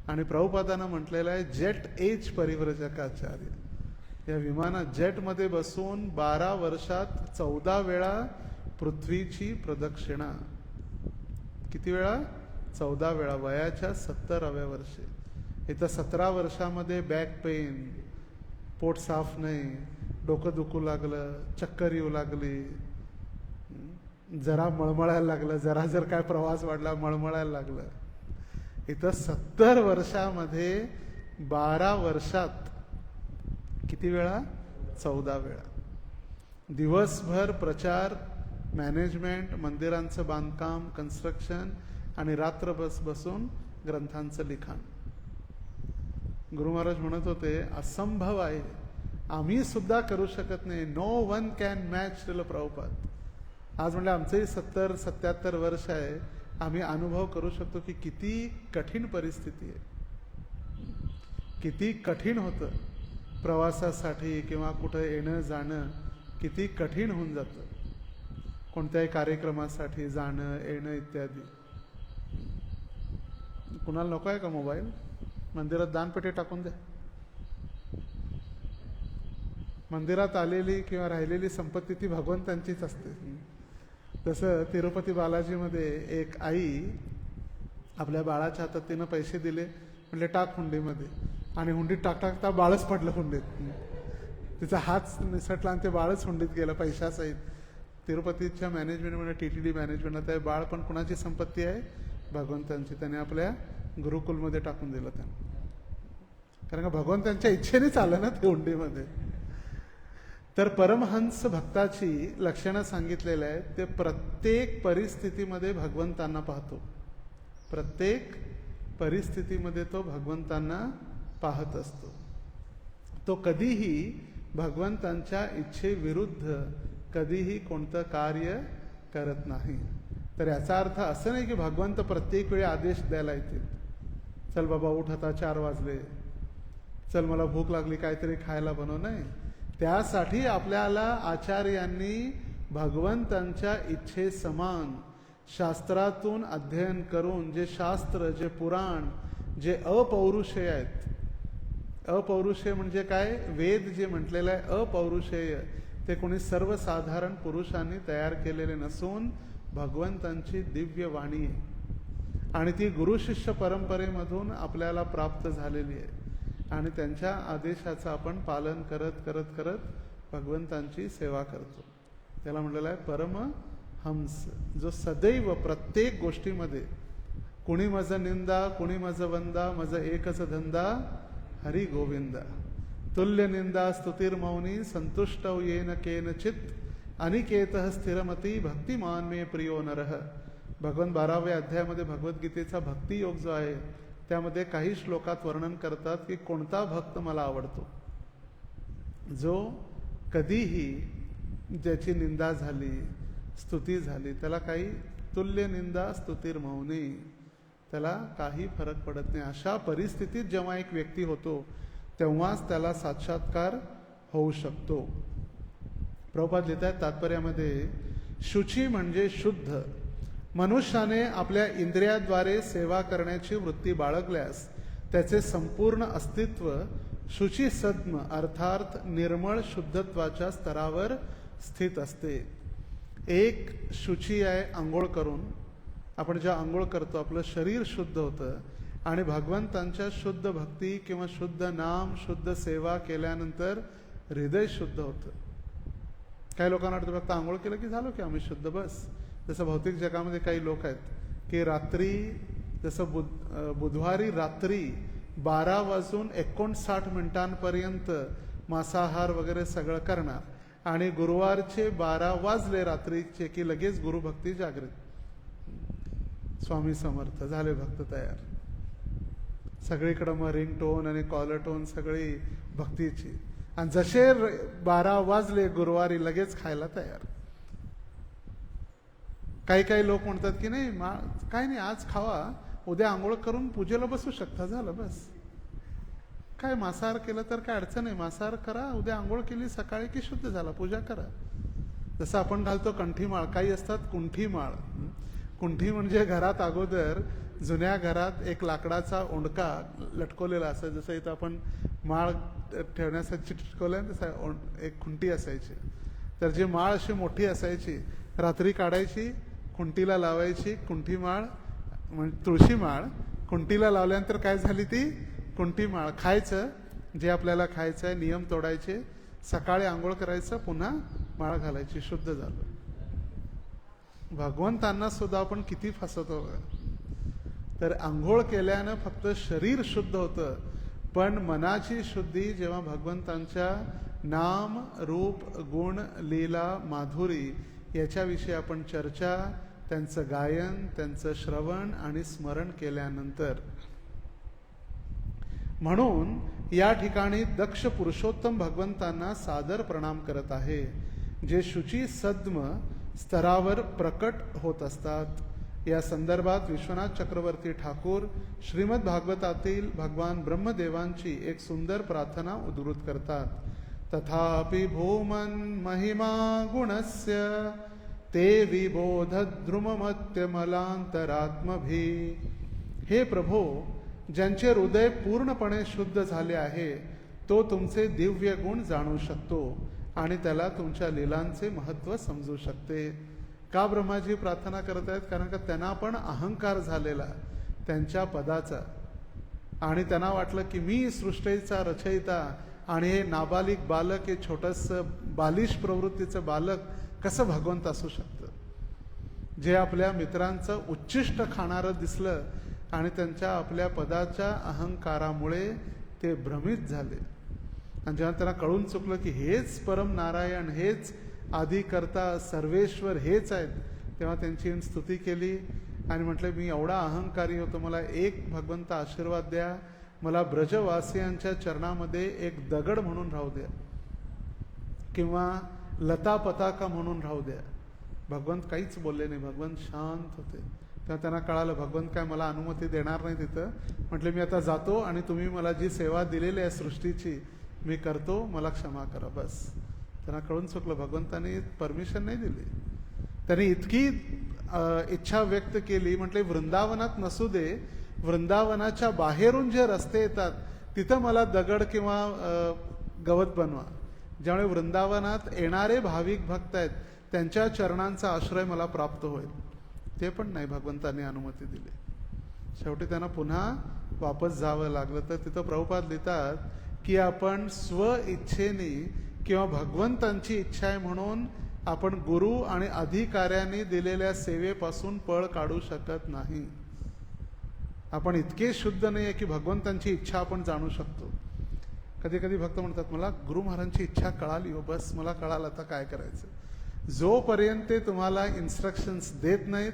आणि प्रभुपादांना म्हटलेलं आहे जेट एज परिव्रजकाचार्य. या विमानात जेटमध्ये बसून 12 वर्षात 14 वेळा पृथ्वीची प्रदक्षिणा. किती वेळा? 14 वेळा, वयाच्या 70व्या वर्षी. इथं 17 वर्षामध्ये बॅक पेन, पोट साफ नाही, डोकं दुखू लागलं, चक्कर येऊ लागली, जरा मळमळायला लागलं, जरा जर काय प्रवास वाढला मळमळायला लागलं. इथं 70 वर्षामध्ये 12 वर्षात किती वेळा? 14 वेळा. दिवसभर प्रचार, मॅनेजमेंट, मंदिरांचं बांधकाम, कन्स्ट्रक्शन, आणि रात्र बसून ग्रंथांचं लिखाण. गुरु महाराज म्हणत होते असंभव आहे, आम्ही सुद्धा करू शकत नाही. No one can match Srila Prabhupada. आज म्हणजे आमचंही 70-77 वर्ष आहे, आम्ही अनुभव करू शकतो की किती कठीण परिस्थिती आहे, किती कठीण होतं प्रवासासाठी किंवा कुठं येणं जाणं, किती कठीण होऊन जातं कोणत्याही कार्यक्रमासाठी जाणं येणं इत्यादी. कुणाला नको आहे का मोबाईल? मंदिरात दानपेटी टाकून द्या. मंदिरात आलेली किंवा राहिलेली संपत्ती ती भगवंतांचीच असते. तसं तिरुपती बालाजीमध्ये एक आई आपल्या बाळाच्या हातात तिनं पैसे दिले, म्हणजे टाक हुंडीमध्ये, आणि हुंडीत टाकता बाळच पडलं हुंडीत. तिचा हात निसटला आणि ते बाळच हुंडीत गेलं पैशासहित. तिरुपतीच्या मॅनेजमेंटमध्ये TTD मॅनेजमेंट आहे, बाळ पण कुणाची संपत्ती आहे? भगवंतांची. त्याने आपल्या गुरुकुलमध्ये टाकून दिलं त्यांना, कारण का भगवंतांच्या इच्छेने आलं ना ते हुंडीमध्ये. तर परमहंस भक्ताची लक्षणं सांगितलेलं आहे. ते प्रत्येक परिस्थितीमध्ये भगवंतांना पाहतो, प्रत्येक परिस्थितीमध्ये तो भगवंतांना पाहत असतो. तो कधीही भगवंतांच्या इच्छेविरुद्ध कधीही कोणतं कार्य करत नाही. तर याचा अर्थ असं नाही की भगवंत प्रत्येक वेळी आदेश द्यायला येतील, चल बाबा उठ आता 4 वाजले, चल मला भूक लागली काहीतरी खायला बनव. नाही, त्यासाठी आपल्याला आचार्यांनी भगवंतांच्या इच्छे समान शास्त्रातून अध्ययन करून, जे शास्त्र, जे पुराण, जे अपौरुषेय आहेत, अपौरुषेय म्हणजे काय? वेद जे म्हटलेलं आहे अपौरुषेय ते कोणी सर्वसाधारण पुरुषांनी तयार केलेले नसून भगवंतांची दिव्य वाणी आहे आणि ती गुरु शिष्य परंपरेमधून आपल्याला प्राप्त झालेली आहे आणि त्यांच्या आदेशाचं आपण पालन करत करत करत भगवंतांची सेवा करतो. त्याला म्हटलेलं आहे परमहंस, जो सदैव प्रत्येक गोष्टीमध्ये कुणी मज निंदा कुणी मज वंदा मज एकच धंदा हरी गोविंदा, तुल्य निंदा स्तुतिर्मौनी संतुष्ट येन केनचित अनिकेतः स्थिरमती भक्तिमान मे प्रियो नरः. भगवान 12व्या अध्यायामध्ये भगवद्गीतेचा भक्ती योग जो आहे त्यामध्ये काही श्लोकात वर्णन करतात की कोणता भक्त मला आवडतो, जो कधीही ज्याची निंदा झाली स्तुती झाली त्याला काही तुल्य निंदा स्तुतिर्मौनी, त्याला काही फरक पडत नाही. अशा परिस्थितीत जेव्हा एक व्यक्ती होतो तेव्हाच त्याला साक्षात्कार होऊ शकतो. प्रभुपाद लिहितात तात्पर्यामध्ये, शुची म्हणजे शुद्ध. मनुष्याने आपल्या इंद्रियाद्वारे सेवा करण्याची वृत्ती बाळगल्यास त्याचे संपूर्ण अस्तित्व शुची सद्म अर्थात निर्मळ शुद्धत्वाच्या स्तरावर स्थित असते. एक शुची आहे आंघोळ करून, आपण जेव्हा आंघोळ करतो आपलं शरीर शुद्ध होतं आणि भगवंतांच्या शुद्ध भक्ती किंवा शुद्ध नाम शुद्ध सेवा केल्यानंतर हृदय शुद्ध होतं. काही लोकांना वाटतं फक्त आंघोळ केलं की झालं की आम्ही शुद्ध बस. जसं भौतिक जगामध्ये काही लोक आहेत की रात्री जसं बुधवारी रात्री 12:59 मांसाहार वगैरे सगळं करणार आणि गुरुवारचे 12 वाजले रात्रीचे की लगेच गुरुभक्ती जागृत, स्वामी समर्थ झाले भक्त तयार. सगळीकडं मग रिंगटोन आणि कॉलर टोन सगळी भक्तीची, आणि जसे 12 वाजले गुरुवारी लगेच खायला तयार. काही काही लोक म्हणतात की नाही काही नाही आज खावा, उद्या आंघोळ करून पूजेला बसू शकता, झालं बस. काय मांसाहार केलं तर काय अडचण आहे, मांसाहार करा, उद्या आंघोळ केली सकाळी की शुद्ध झाला, पूजा करा. जसं आपण घालतो कंठीमाळ, काही असतात कुंठीमाळ. कुंठी म्हणजे घरात अगोदर जुन्या घरात एक लाकडाचा ओंडका लटकवलेला असायचा, जसं इथं आपण माळ ठेवण्यासाठी चिटकवलंय तसं एक खुंटी असायची. तर जी माळ अशी मोठी असायची रात्री काढायची, खुंटीला लावायची, कुंठी माळ म्हणजे तुळशी माळ, कुंटीला लावल्यानंतर काय झाली ती कुंठी माळ. खायचं जे आपल्याला खायचं आहे, नियम तोडायचे, सकाळी आंघोळ करायचं, पुन्हा माळ घालायची, शुद्ध झालं. भगवंतांना सुद्धा आपण किती फसवतो. तर आंघोळ केल्यानं फक्त शरीर शुद्ध होतं, पण मनाची शुद्धी जेव्हा भगवंतांच्या नाम रूप गुण लीला माधुरी याच्याविषयी आपण चर्चा, त्यांचं गायन, त्यांचं श्रवण आणि स्मरण केल्यानंतर. म्हणून या ठिकाणी दक्ष पुरुषोत्तम भगवंतांना सादर प्रणाम करत आहे, जे शुची सद्म स्तरावर प्रकट होत असतात. या संदर्भात विश्वनाथ चक्रवर्ती ठाकूर श्रीमद भागवतातील भगवान ब्रह्मदेवांची एक सुंदर प्रार्थना उद्धृत करतात. तथापि भूमन् महिमा गुणस्य ते विबोधद्रुममत्यमलांतरात्मभी. हे प्रभो, ज्यांचे हृदय पूर्णपणे शुद्ध झाले आहे तो तुमचे दिव्य गुण जाणू शकतो आणि त्याला तुमच्या लीलांचे महत्त्व समजू शकते. का ब्रह्माजी प्रार्थना करत आहेत? कारण का त्यांना पण अहंकार झालेला त्यांच्या पदाचा, आणि त्यांना वाटलं की मी सृष्टीचा रचयिता आणि हे नाबालिक बालक, हे छोटंसं बालिश प्रवृत्तीचं बालक कसं भगवंत असू शकतं. जे आपल्या मित्रांचं उच्चिष्ट खाणारं दिसलं आणि त्यांच्या आपल्या पदाच्या अहंकारामुळे ते भ्रमित झाले. आणि जेव्हा त्यांना कळून चुकलं की हेच परम नारायण, हेच आदिकर्ता सर्वेश्वर हेच आहेत, तेव्हा त्यांची स्तुती केली आणि म्हटलं मी एवढा अहंकारी होतो, मला एक भगवंत आशीर्वाद द्या, मला ब्रजवासियांच्या चरणामध्ये एक दगड म्हणून राहू द्या किंवा लता पताका म्हणून राहू द्या. भगवंत काहीच बोलले नाही, भगवंत शांत होते. तेव्हा त्यांना कळालं भगवंत काय मला अनुमती देणार नाही तिथं. म्हटले मी आता जातो आणि तुम्ही मला जी सेवा दिलेली आहे सृष्टीची मी करतो, मला क्षमा करा. बस. त्यांना कळून चुकलं, भगवंतांनी परमिशन नाही दिली. त्यांनी इतकी इच्छा व्यक्त केली, म्हटले वृंदावनात नसू दे, वृंदावनाच्या बाहेरून जे रस्ते येतात तिथं मला दगड किंवा गवत बनवा. ज्यामुळे वृंदावनात येणारे भाविक भक्त आहेत त्यांच्या चरणांचा आश्रय मला प्राप्त होईल. ते पण नाही भगवंतांनी अनुमती दिली. शेवटी त्यांना पुन्हा वापस जावं लागलं. तर तिथं प्रभुपाद लिहितात की आपण स्व इच्छेने किंवा भगवंतांची इच्छा आहे म्हणून आपण गुरु आणि अधिकाऱ्यांनी दिलेल्या सेवेपासून पळ काढू शकत नाही. आपण इतके शुद्ध नाही आहे की भगवंतांची इच्छा आपण जाणू शकतो. कधी कधी भक्त म्हणतात मला गुरु महाराजांची इच्छा कळाली हो, बस मला कळालं, आता काय करायचं. जोपर्यंत ते तुम्हाला इन्स्ट्रक्शन्स देत नाहीत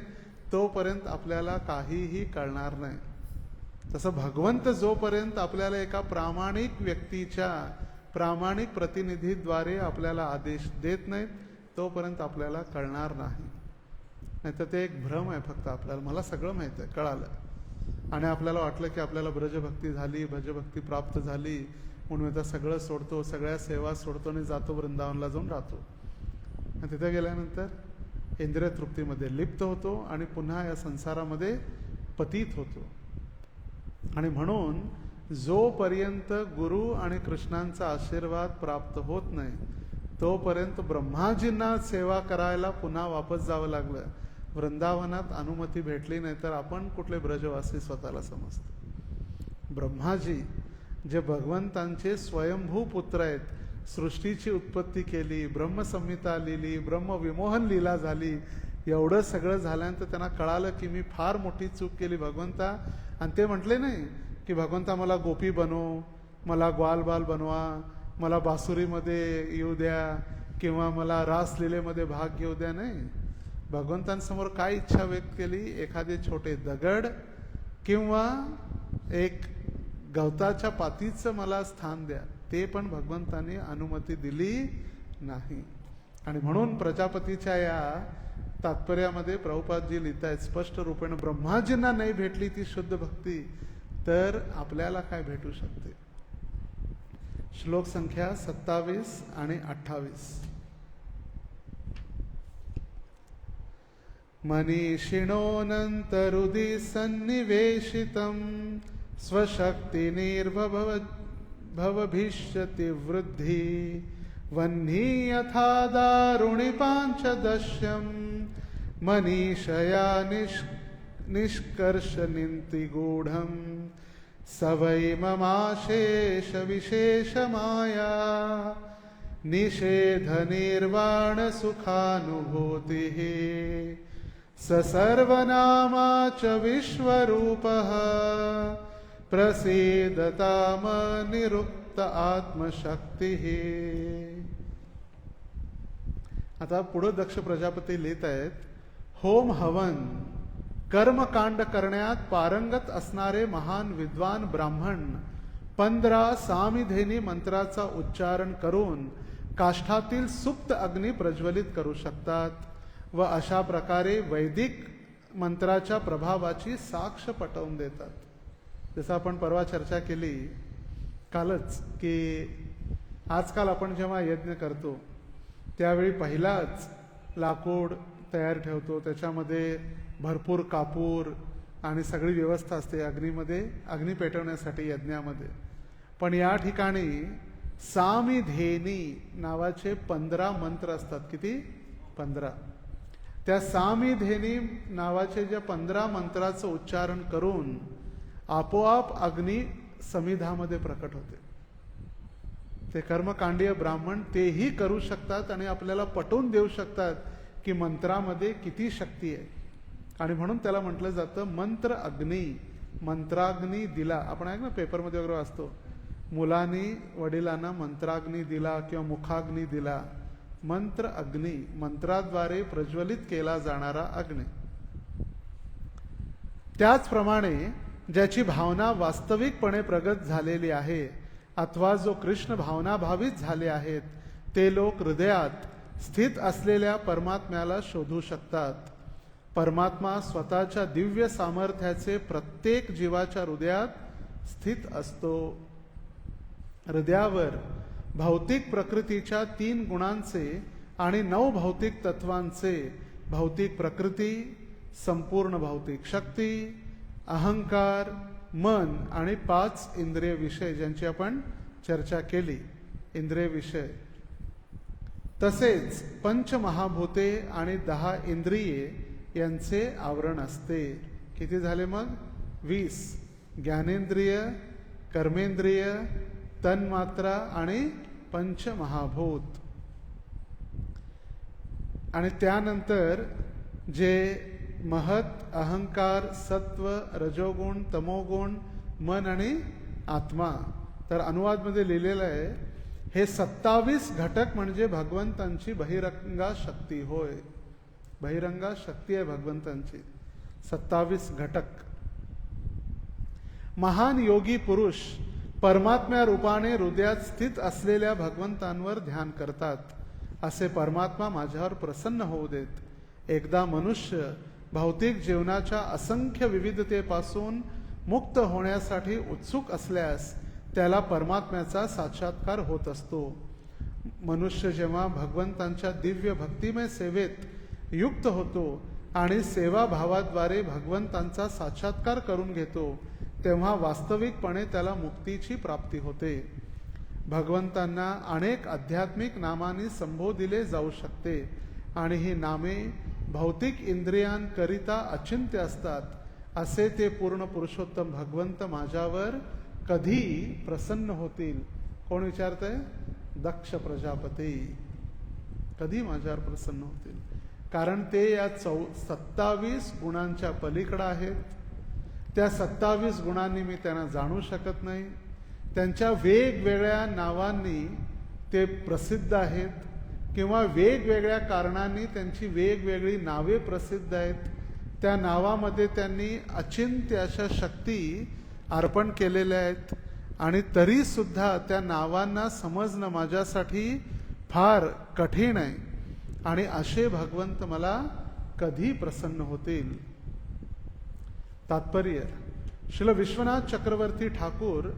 तोपर्यंत आपल्याला काहीही कळणार नाही. तसं भगवंत जोपर्यंत आपल्याला एका प्रामाणिक व्यक्तीच्या प्रामाणिक प्रतिनिधीद्वारे आपल्याला आदेश देत नाहीत तोपर्यंत आपल्याला कळणार नाही. नाहीतर ते एक भ्रम आहे फक्त आपल्याला. मला सगळं माहिती आहे, कळालं, आणि आपल्याला वाटलं की आपल्याला ब्रजभक्ती झाली, भजभक्ती प्राप्त झाली म्हणून आता सगळं सोडतो, सगळ्या सेवा सोडतो आणि जातो वृंदावनला जाऊन राहतो. आणि तिथे गेल्यानंतर इंद्रिय तृप्तीमध्ये लिप्त होतो आणि पुन्हा या संसारामध्ये पतित होतो. आणि म्हणून जोपर्यंत गुरु आणि कृष्णांचा आशीर्वाद प्राप्त होत नाही तोपर्यंत ब्रह्माजींना सेवा करायला पुन्हा वापस जावं लागलं. वृंदावनात अनुमती भेटली नाही तर आपण कुठले ब्रजवासी स्वतःला समजतो. ब्रह्माजी जे भगवंतांचे स्वयंभू पुत्र आहेत, सृष्टीची उत्पत्ती केली, ब्रह्मसंहिता लिहिली, ब्रह्मविमोहन लीला झाली, एवढं सगळं झाल्यानंतर त्यांना कळालं की मी फार मोठी चूक केली भगवंता. आणि ते म्हटले नाही की भगवंता मला गोपी बनव, मला ग्वालबाल बनवा, मला बासुरीमध्ये येऊ द्या किंवा मला रासलीलेमध्ये भाग घेऊ द्या. नाही, भगवंतांसमोर काय इच्छा व्यक्त केली, एखादे छोटे दगड किंवा एक गवताच्या पातीचं मला स्थान द्या. ते पण भगवंतांनी अनुमती दिली नाही. आणि म्हणून प्रजापतीच्या या तात्पर्यामध्ये प्रभुपादजी लिहितायत स्पष्ट रूपेण, ब्रह्माजींना नाही भेटली ती शुद्ध भक्ती तर आपल्याला काय भेटू शकते. श्लोक संख्या 27 आणि 28. मनीषिणोऽनन्तहृदि सन्निवेशितं स्वशक्तिनिर्भवभविष्यति वृद्धि वह्नि यथा दारुणि पाञ्चदश्यं मनीषया निष्कर्षनिन्ति गूढं स वै ममाशेष विशेषमाया निषेधनिर्वाण सुखानुभूतिः स सर्वनामा च विश्वरूपः प्रसीदतामनिरुक्त आत्मशक्तिः. आता पुढे दक्ष प्रजापती लिहित आहेत, होम हवन कर्मकांड करण्यात पारंगत असणारे महान विद्वान ब्राह्मण 15 सामिधेनी मंत्राचा उच्चारण करून काष्ठातील सुप्त अग्नी प्रज्वलित करू शकतात व अशा प्रकारे वैदिक मंत्राच्या प्रभावाची साक्ष पटवून देतात. जसं आपण परवा चर्चा केली कालच की आजकाल आपण जेव्हा यज्ञ करतो त्यावेळी पहिलाच लाकूड तयार ठेवतो, त्याच्यामध्ये भरपूर कापूर आणि सगळी व्यवस्था असते अग्नीमध्ये, अग्नी पेटवण्यासाठी यज्ञामध्ये. पण या ठिकाणी सामिधेनी नावाचे 15 मंत्र असतात. किती? 15. त्या सामिधेनी नावाचे ज्या 15 मंत्राचं उच्चारण करून आपोआप अग्नी समिधामध्ये प्रकट होते. ते कर्मकांडीय ब्राह्मण तेही करू शकतात आणि आपल्याला पटवून देऊ शकतात की मंत्रामध्ये किती शक्ती आहे. आणि म्हणून त्याला म्हटलं जातं मंत्र अग्नी, मंत्राग्नी दिला. आपण ऐक ना पेपरमध्ये वगैरे वाचतो, मुलांनी वडिलांना मंत्राग्नी दिला किंवा मुखाग्नी दिला. मंत्र अग्नी, मंत्राद्वारे प्रज्वलित केला जाणारा अग्नी. त्याचप्रमाणे ज्याची भावना वास्तविकपणे प्रगत झालेली आहे अथवा जो कृष्ण भावनाभावित झाले आहेत ते लोक हृदयात स्थित असलेल्या परमात्म्याला शोधू शकतात. परमात्मा स्वतःच्या दिव्य सामर्थ्याचे प्रत्येक जीवाच्या हृदयात स्थित असतो. हृदयावर भौतिक प्रकृतीच्या 3 गुणांचे आणि 9 भौतिक तत्वांचे, भौतिक प्रकृती, संपूर्ण भौतिक शक्ती, अहंकार मन आणि 5 इंद्रिय विषय ज्यांची आपण चर्चा केली, इंद्रिय विषय, तसेच पंचमहाभूते आणि 10 इंद्रिये यांचे आवरण असते. किती झाले मग? 20. ज्ञानेंद्रिय, कर्मेंद्रिय, तन्मात्रा आणि पंचमहाभूत. आणि त्यानंतर जे महत, अहंकार, सत्व, रजोगुण, तमोगुण, मन आणि आत्मा. तर अनुवादमध्ये लिहिलेलं आहे, हे 27 घटक म्हणजे भगवंतांची बहिरंगा शक्ती होय. बहिरंगा शक्ती आहे भगवंतांची. 27 घटक. महान योगी पुरुष परमात्म्या रूपाने हृदयात स्थित असलेल्या भगवंतांवर ध्यान करतात. असे परमात्मा माझ्यावर प्रसन्न होऊ देत. एकदा मनुष्य भौतिक जीवनाच्या असंख्य विविधतेपासून मुक्त होण्यासाठी उत्सुक असल्यास त्याला परमात्म्याचा साक्षात्कार होत असतो. मनुष्य जेव्हा भगवंतांच्या दिव्य भक्तिमय सेवेत युक्त होतो आणि सेवाभावाद्वारे भगवंतांचा साक्षात्कार करून घेतो, तेव्हा वास्तविकपणे त्याला मुक्तीची प्राप्ती होते. भगवंतांना अनेक आध्यात्मिक नामांनी संबोधिले जाऊ शकते आणि ही नामे भौतिक इंद्रियांकरिता अचिंत्य असतात. असे ते पूर्ण पुरुषोत्तम भगवंत माझ्यावर कधी प्रसन्न होतील? कोण विचारतंय? दक्ष प्रजापती. कधी माझ्यावर प्रसन्न होतील? कारण ते या 27 गुणांच्या पलीकडे आहेत. त्या 27 गुणांनी मी त्यांना जाणू शकत नाही. त्यांच्या वेगवेगळ्या नावांनी ते प्रसिद्ध आहेत किंवा वेगवेगळ्या कारणांनी त्यांची वेगवेगळी नावे प्रसिद्ध आहेत. त्या नावामध्ये त्यांनी अचिंत्य अशा शक्ती अर्पण केलेल्या आहेत आणि तरी सुद्धा त्या नावांना समजणं माझ्यासाठी फार कठीण आहे. आणि असे भगवंत मला कधी प्रसन्न होतील? तात्पर्य: श्रील विश्वनाथ चक्रवर्ती ठाकूर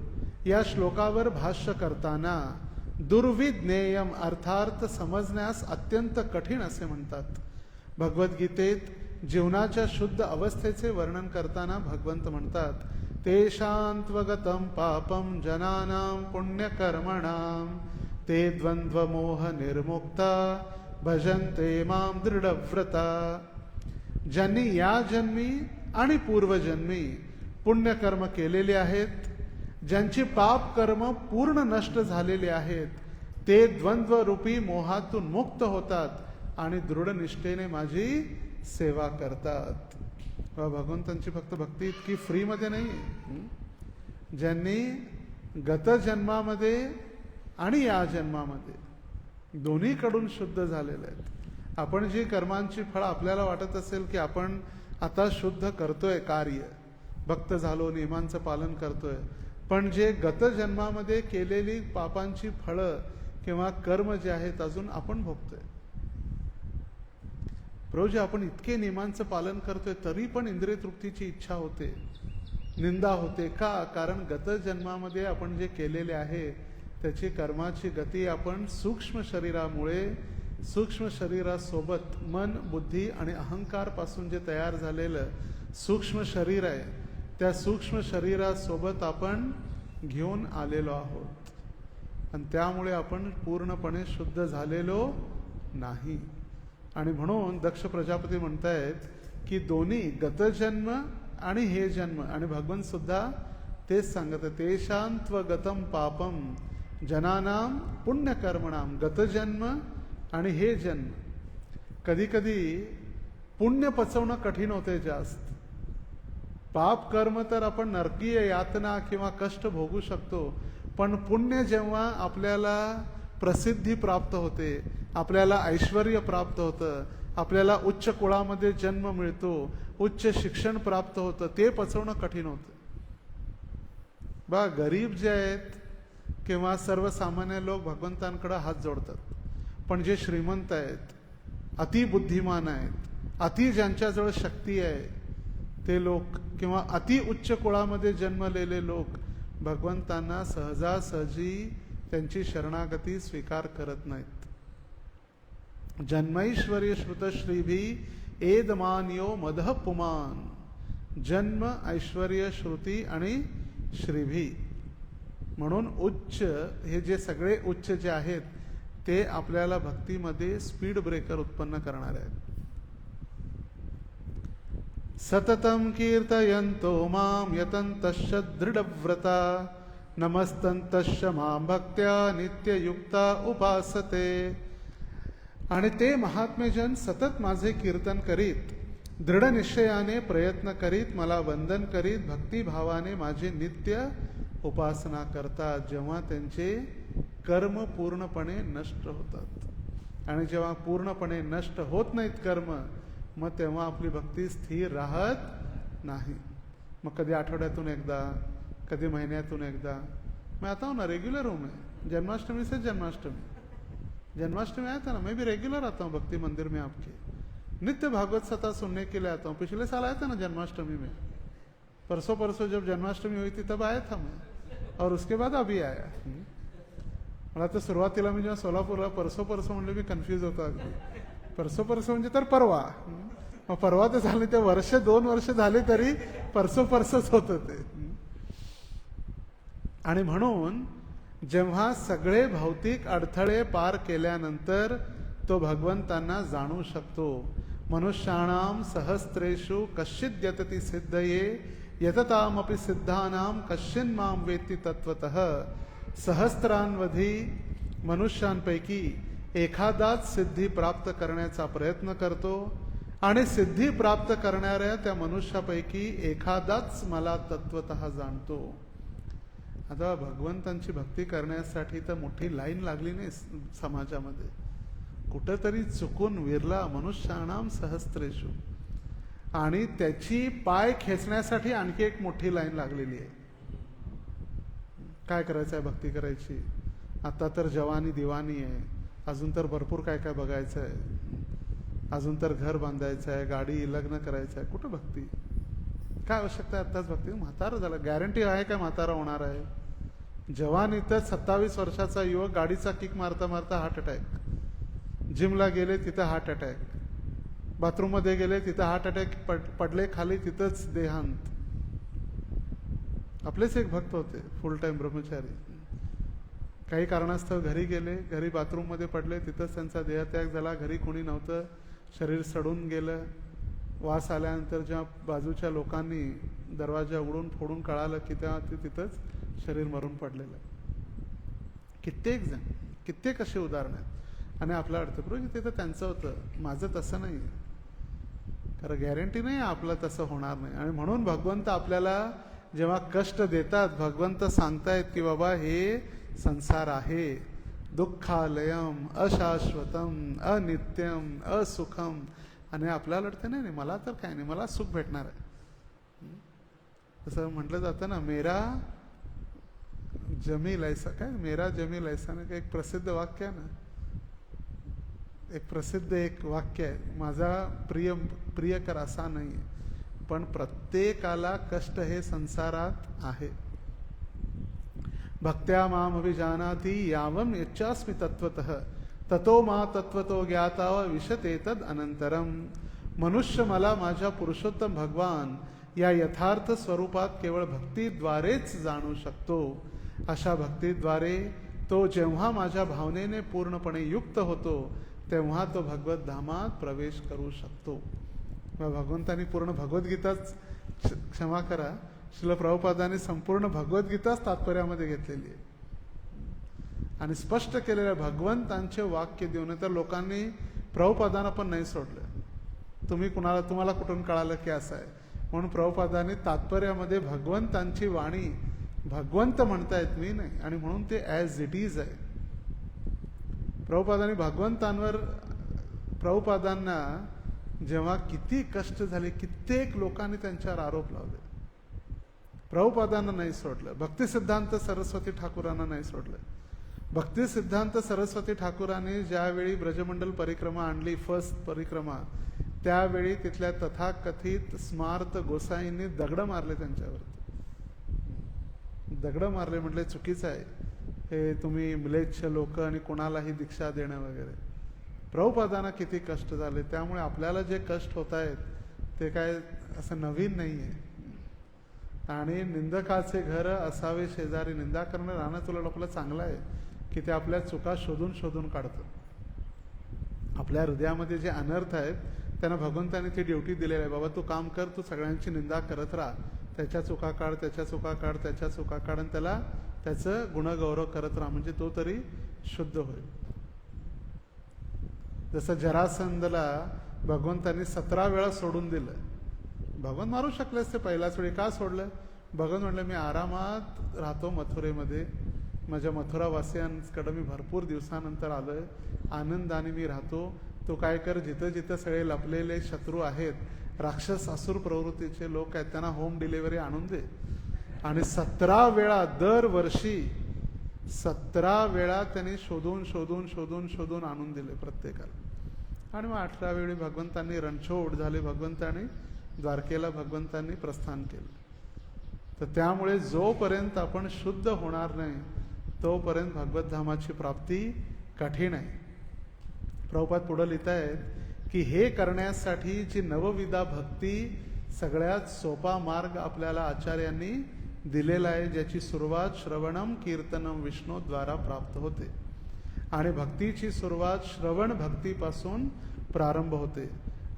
या श्लोकावर भाष्य करताना दुर्विज्ञेयम अर्थार्थ समजण्यास अत्यंत कठीण असे म्हणतात. भगवद्गीतेत जीवनाच्या शुद्ध अवस्थेचे वर्णन करताना भगवंत म्हणतात, तेषांत्वगतं पापं जनानां पुण्यकर्मणां ते द्वंद्वमोह निर्मुक्ता भजन्ते मां दृढव्रता. ज्यांनी या जन्मी आणि पूर्वजन्मी पुण्यकर्म केलेले आहेत, ज्यांची पाप कर्म पूर्ण नष्ट झालेली आहेत, ते द्वंद्वरूपी मोहातून मुक्त होतात आणि दृढ निष्ठेने माझी सेवा करतात. भगवंतांची फक्त भक्ती इतकी फ्रीमध्ये नाही. ज्यांनी गत जन्मामध्ये आणि या जन्मामध्ये दोन्हीकडून शुद्ध झालेले आहेत. आपण जी कर्मांची फळ आपल्याला वाटत असेल की आपण आता शुद्ध करतोय कार्य, भक्त झालो, नियमांचं पालन करतोय, पण जे गत जन्मामध्ये केलेली पापांची फळं किंवा कर्म जे आहेत अजून आपण भोगतोय. रोज आपण इतके नियमांचं पालन करतोय तरी पण इंद्रिय तृप्तीची इच्छा होते, निंदा होते. का? कारण गत जन्मामध्ये आपण जे केलेले आहे त्याची कर्माची गती आपण सूक्ष्म शरीरामुळे, सूक्ष्म शरीरासोबत मन, बुद्धी आणि अहंकार पासून जे तयार झालेलं सूक्ष्म शरीर आहे, त्या सूक्ष्म शरीरासोबत आपण घेऊन आलेलो आहोत आणि त्यामुळे आपण पूर्णपणे शुद्ध झालेलो नाही. आणि म्हणून दक्ष प्रजापती म्हणतायत की दोन्ही गतजन्म आणि हे जन्म, आणि भगवंत सुद्धा तेच सांगत आहे, तेषांत्वगतं पापम जनानां पुण्यकर्मणाम. गतजन्म आणि हे जन्म. कधी कधी पुण्य पचवणं कठीण होते जास्त. पाप कर्म तर आपण नरकीय यातना किंवा कष्ट भोगू शकतो, पण पुण्य जेव्हा आपल्याला प्रसिद्धी प्राप्त होते, आपल्याला ऐश्वर्य प्राप्त होतं, आपल्याला उच्च कुळामध्ये जन्म मिळतो, उच्च शिक्षण प्राप्त होतं, ते पचवणं कठीण होतं. बा गरीब जे आहेत किंवा सर्वसामान्य लोक भगवंतांकडे हात जोडतात, पण जे श्रीमंत आहेत, अतिबुद्धिमान आहेत, अति ज्यांच्याजवळ शक्ती आहे ते लोक किंवा अति उच्च कुळामध्ये जन्मलेले लोक भगवंतांना सहजासहजी त्यांची शरणागती स्वीकार करत नाहीत. जन्मैश्वर्य श्रुत श्रीभी एदमान्यो मदः पुमान. जन्म, ऐश्वर्य, श्रुती आणि श्रीभी. म्हणून उच्च, हे जे सगळे उच्च जे आहेत ते आपल्याला भक्तीमध्ये स्पीड ब्रेकर उत्पन्न करणार आहेत. सततम कीर्तयन्तो माम यतन्तश्च दृढव्रता नमस्तन्तश्च माम भक्त्या नित्ययुक्ता उपासते. आणि ते महात्मेजन सतत माझे कीर्तन करीत, दृढ निश्चयाने प्रयत्न करीत, मला वंदन करीत, भक्तिभावाने माझी नित्य उपासना करतात. जेव्हा त्यांचे कर्म पूर्णपणे नष्ट होतात, आणि जेव्हा पूर्णपणे नष्ट होत नाहीत कर्म, मग तेव्हा आपली भक्ती स्थिर राहत नाही. मग कधी आठवड्यातून एकदा, कधी महिन्यातून एकदा. मैं आता हूँ ना, रेगुलर हूँ मैं. जन्माष्टमी से जन्माष्टमी आया था ना, मैं भी रेगुलर आता हूँ भक्ति मंदिर में आपके. नित्य भागवत सत्ता सुनने के लिए आता हूँ. पिछले साल आया था ना जन्माष्टमी में. परसों जब जन्माष्टमी हुई थी तब आया था मैं, और उसके बाद अभी आया. मला तर सुरुवातीला मी जेव्हा सोलापूरला परसों म्हणले मी कन्फ्यूज होतो अगदी. परसों म्हणजे तर परवा. मग परवा तर झाले, ते वर्ष 2 वर्ष झाले तरी परसोच होतं ते. आणि म्हणून जेव्हा सगळे भौतिक अडथळे पार केल्यानंतर तो भगवंतांना जाणू शकतो. मनुष्याणाम सहस्रेषु कश्चिद यतति सिद्धये यततामपि सिद्धानाम कश्चिन माम वेत्ति तत्वतः. सहस्रांवधी मनुष्यांपैकी एखादाच सिद्धी प्राप्त करण्याचा प्रयत्न करतो, आणि सिद्धी प्राप्त करणाऱ्या त्या मनुष्यापैकी एखादाच मला तत्वतः जाणतो. आता भगवंतांची भक्ती करण्यासाठी तर मोठी लाईन लागली नाही समाजामध्ये. कुठंतरी चुकून विरला मनुष्याणाम सहस्रेषु, आणि त्याची पाय खेचण्यासाठी आणखी एक मोठी लाईन लागलेली आहे. काय करायचं आहे भक्ती करायची? आता तर जवानी दिवाणी आहे, अजून तर भरपूर काय काय बघायचं आहे, अजून तर घर बांधायचं आहे, गाडी, लग्न करायचं आहे. कुठं भक्ती? काय आवश्यकता आहे आत्ताच भक्ती? म्हातारा झाला, गॅरंटी आहे काय म्हातारा होणार आहे? जवानीतच 27 वर्षाचा युवक गाडीचा किक मारता मारता हार्ट अटॅक, जिमला गेले तिथं हार्ट अटॅक, बाथरूममध्ये गेले तिथं हार्ट अटॅक, पडले खाली तिथंच देहांत. आपलेच एक भक्त होते, फुल टाइम ब्रह्मचारी. काही कारणास्तव घरी गेले, घरी बाथरूममध्ये पडले, तिथंच त्यांचा देहत्याग झाला. घरी कोणी नव्हतं, शरीर सडून गेलं. वास आल्यानंतर जेव्हा बाजूच्या लोकांनी दरवाजा उघडून फोडून कळालं की तेव्हा ते तिथंच शरीर मरून पडलेलं. कित्येक असे उदाहरण आहेत. आणि आपलं अर्थ प्रभू ते तर त्यांचं होतं, माझं तसं नाही. कारण गॅरंटी नाही आपलं तसं होणार नाही. आणि म्हणून भगवंत आपल्याला जेव्हा कष्ट देतात, भगवंत सांगतायत की बाबा हे संसार आहे, दुःखालयम, अशाश्वतम, अनित्यम, असुखम. आणि आपल्याला वाटतं नाही मला तर काय नाही, मला सुख भेटणार आहे. तसं म्हटलं जातं ना, मेरा जमील ऐसा, काय मेरा जमील ऐसा ना, एक प्रसिद्ध वाक्य आहे ना, एक वाक्य आहे, माझा प्रियकर असा नाही. पण प्रत्येकाला कष्ट हे संसारात आहे. भक्त्या माम अभिजानाति यावम यच्चास्मि तत्वतः ततो मा तत्वतो ज्ञाता विशते तद अनंतरम. मनुष्य मला माझ्या पुरुषोत्तम भगवान या यथार्थ स्वरूपात केवळ भक्तीद्वारेच जाणू शकतो. अशा भक्तीद्वारे तो जेव्हा माझ्या भावनेने पूर्णपणे युक्त होतो तेव्हा तो भगवत धामात प्रवेश करू शकतो. भगवंतांनी पूर्ण भगवद्गीताच, क्षमा करा, श्रील प्रभुपादांनी संपूर्ण भगवद्गीताच तात्पर्यामध्ये घेतलेली आहे आणि स्पष्ट केलेलं भगवंतांचे वाक्य देऊन. तर लोकांनी प्रभुपादांना पण नाही सोडलं. तुम्हाला कुठून कळालं की असं आहे म्हणून प्रभुपादांनी तात्पर्यामध्ये भगवंतांची वाणी, भगवंत म्हणतायत मी नाही, आणि म्हणून ते ॲज इट इज आहे. प्रभुपादांना जेव्हा किती कष्ट झाले, कित्येक लोकांनी त्यांच्यावर आरोप लावले, प्रभुपादांना नाही सोडलं. भक्तिसिद्धांत सरस्वती ठाकूरांना नाही सोडलं. भक्तिसिद्धांत सरस्वती ठाकूरांनी ज्यावेळी ब्रजमंडल परिक्रमा आणली, फर्स्ट परिक्रमा, त्यावेळी तिथल्या तथाकथित स्मार्त गोसाईंनी दगड मारले त्यांच्यावर. दगड मारले म्हटले चुकीचं आहे हे, तुम्ही म्लेच्छ लोक आणि कोणालाही दीक्षा देणं वगैरे. प्रभुपादांना किती कष्ट झाले. त्यामुळे आपल्याला जे कष्ट होत आहेत ते काय असं नवीन नाही आहे. आणि निंदकाचे घर असावे शेजारी. निंदा करणं राहणं तुला लोकांना चांगलं आहे की ते आपल्या चुका शोधून शोधून काढतं. आपल्या हृदयामध्ये जे अनर्थ आहेत त्यांना भगवंताने ती ड्युटी दिलेली आहे, बाबा तू काम कर, तू सगळ्यांची निंदा करत राहा, त्याच्या चुका काढ, त्याच्या चुका काढ, त्याच्या चुका काढ, आणि त्याला त्याचं गुणगौरव करत राहा, म्हणजे तो तरी शुद्ध होईल. जसं जरासंधला भगवंतांनी 17 वेळा सोडून दिलं. भगवान मारू शकले असते पहिल्याच वेळी, का सोडलं? भगवान म्हणलं मी आरामात राहतो मथुरेमध्ये, माझ्या मथुरावासियांकडे मी भरपूर दिवसानंतर आलोय, आनंदाने मी राहतो. तो काय कर, जिथं जिथं सगळे लपलेले शत्रू आहेत, राक्षस असुर प्रवृत्तीचे लोक आहेत, त्यांना होम डिलिव्हरी आणून दे. आणि 17 वेळा, दरवर्षी 17 वेळा त्यांनी शोधून शोधून शोधून शोधून आणून दिले प्रत्येकाला. आणि मग 18 वेळी भगवंतांनी रणछोड झाले, भगवंतांनी द्वारकेला भगवंतांनी प्रस्थान केलं. तर त्यामुळे जोपर्यंत आपण शुद्ध होणार नाही तोपर्यंत भगवत धामाची प्राप्ती कठीण आहे. प्रभुपाद पुढे लिहित आहेत की हे करण्यासाठी जी नवविधा भक्ती, सगळ्यात सोपा मार्ग आपल्याला आचार्यांनी दिलेला आहे, ज्याची सुरुवात श्रवणम कीर्तनम विष्णू द्वारा प्राप्त होते. आणि भक्तीची सुरुवात श्रवण भक्तीपासून प्रारंभ होते.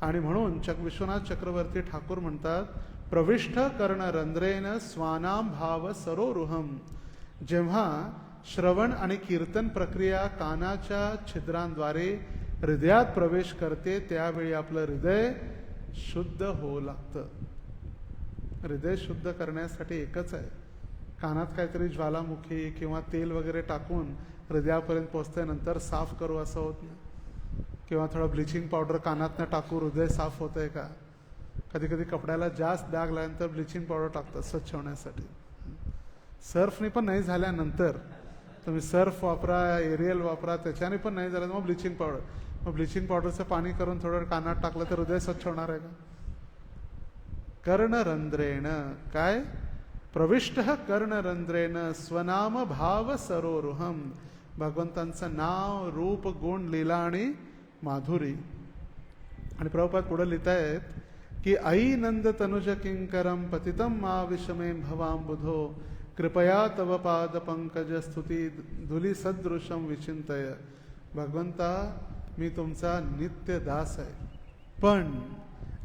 आणि म्हणून विश्वनाथ चक्रवर्ती ठाकूर म्हणतात, प्रविष्ट कर्ण रंध्रेन स्वानाम भाव सरोरुहम. जेव्हा श्रवण आणि कीर्तन प्रक्रिया कानाच्या छिद्रांद्वारे हृदयात प्रवेश करते, त्यावेळी आपलं हृदय शुद्ध होऊ लागतं. हृदय शुद्ध करण्यासाठी एकच आहे, कानात काहीतरी ज्वालामुखी किंवा तेल वगैरे टाकून हृदयापर्यंत पोहोचते, नंतर साफ करू असं होत नाही. किंवा थोडं ब्लिचिंग पावडर कानातनं टाकू हृदय साफ होतंय का? कधी कधी कपड्याला जास्त डाग लागल्यानंतर ब्लिचिंग पावडर टाकतात स्वच्छ होण्यासाठी. सर्फने पण नाही झाल्यानंतर तुम्ही सर्फ वापरा, एरियल वापरा, त्याच्याने पण नाही झालं मग ब्लिचिंग पावडर. मग ब्लिचिंग पावडरचं पाणी करून थोडं कानात टाकलं तर हृदय स्वच्छ होणार आहे का? कर्णरंध्रेण काय? प्रविष्ट कर्णरंध्रेण स्वनाम भाव सरोरुहम. भगवंतांचं नाव, रूप, गुण, लीला आणि माधुरी. आणि प्रभुपाद पुढे लिहित आहेत की आई नंद तनुज किंकरम पतितम मा विषमे भवाम बुधो कृपया तव पाद पंकज स्तुती धुली सदृशम विचिंतय. भगवंता, मी तुमचा नित्य दास आहे, पण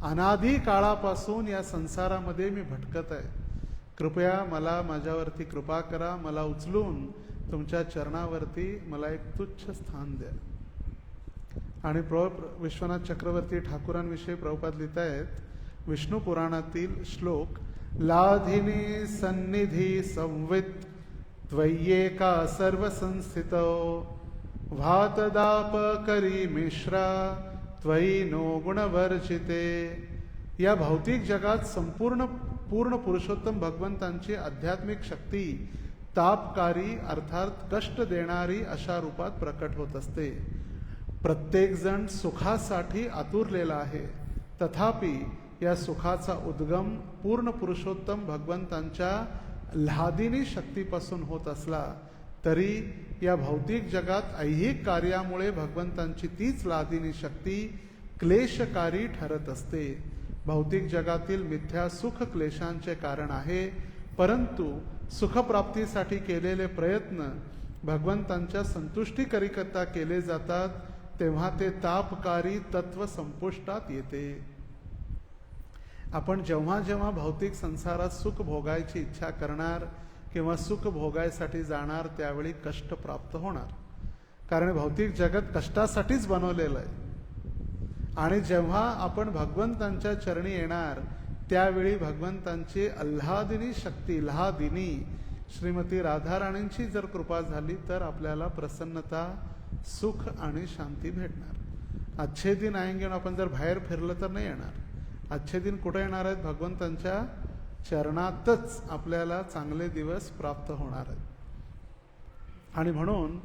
अनादी काळापासून या संसारामध्ये मी भटकत आहे. कृपया मला माझ्यावरती कृपा करा, मला उचलून तुमच्या चरणावरती मला एक तुच्छ स्थान द्या. आणि विश्वनाथ चक्रवर्ती ठाकूरांविषयी प्रभुपाद लिहित आहेत, विष्णू पुराणातील श्लोक, लाधिनी सन्निधी संवित त्वय्येका सर्व संस्थितो भातदाप करी मिश्रा त्वयी नो गुणवर्जिते. या भौतिक जगात पूर्ण पुरुषोत्तम भगवंतांची आध्यात्मिक शक्ती तापकारी अर्थात कष्ट देणारी अशा रूपात प्रकट होत असते. प्रत्येक जण सुखासाठी आतुरलेला आहे, तथापि या सुखाचा उद्गम पूर्ण पुरुषोत्तम भगवंतांच्या ल्हादिनी शक्तीपासून होत असला तरी या भौतिक जगात ऐहिक कार्यामुळे भगवंतांची तीच ल्हादिनी शक्ती क्लेशकारी ठरत असते. भौतिक जगातील मिथ्या सुख क्लेशांचे कारण आहे, परंतु सुखप्राप्तीसाठी केलेले प्रयत्न भगवंतांच्या संतुष्टीकरिता केले जातात, तेव्हा ते तापकारी तत्व संपुष्टात येते. आपण जेव्हा जेव्हा भौतिक संसारात सुख भोगायची इच्छा करणार किंवा सुख भोगायसाठी जाणार, त्यावेळी कष्ट प्राप्त होणार, कारण भौतिक जगत कष्टासाठीच बनवलेलं आहे. आणि जेव्हा आपण भगवंतांच्या चरणी येणार, त्यावेळी भगवंतांची आल्हादिनी शक्ती, ल्हादिनी श्रीमती राधाराणींची जर कृपा झाली तर आपल्याला प्रसन्नता, सुख आणि शांती भेटणार. अच्छे दिन आएंगे आपण जर बाहेर फिरलं तर नाही येणार. अच्छे दिन कुठे येणार आहेत? भगवंतांच्या चरणातच आपल्याला चांगले दिवस प्राप्त होणार आहेत. आणि म्हणून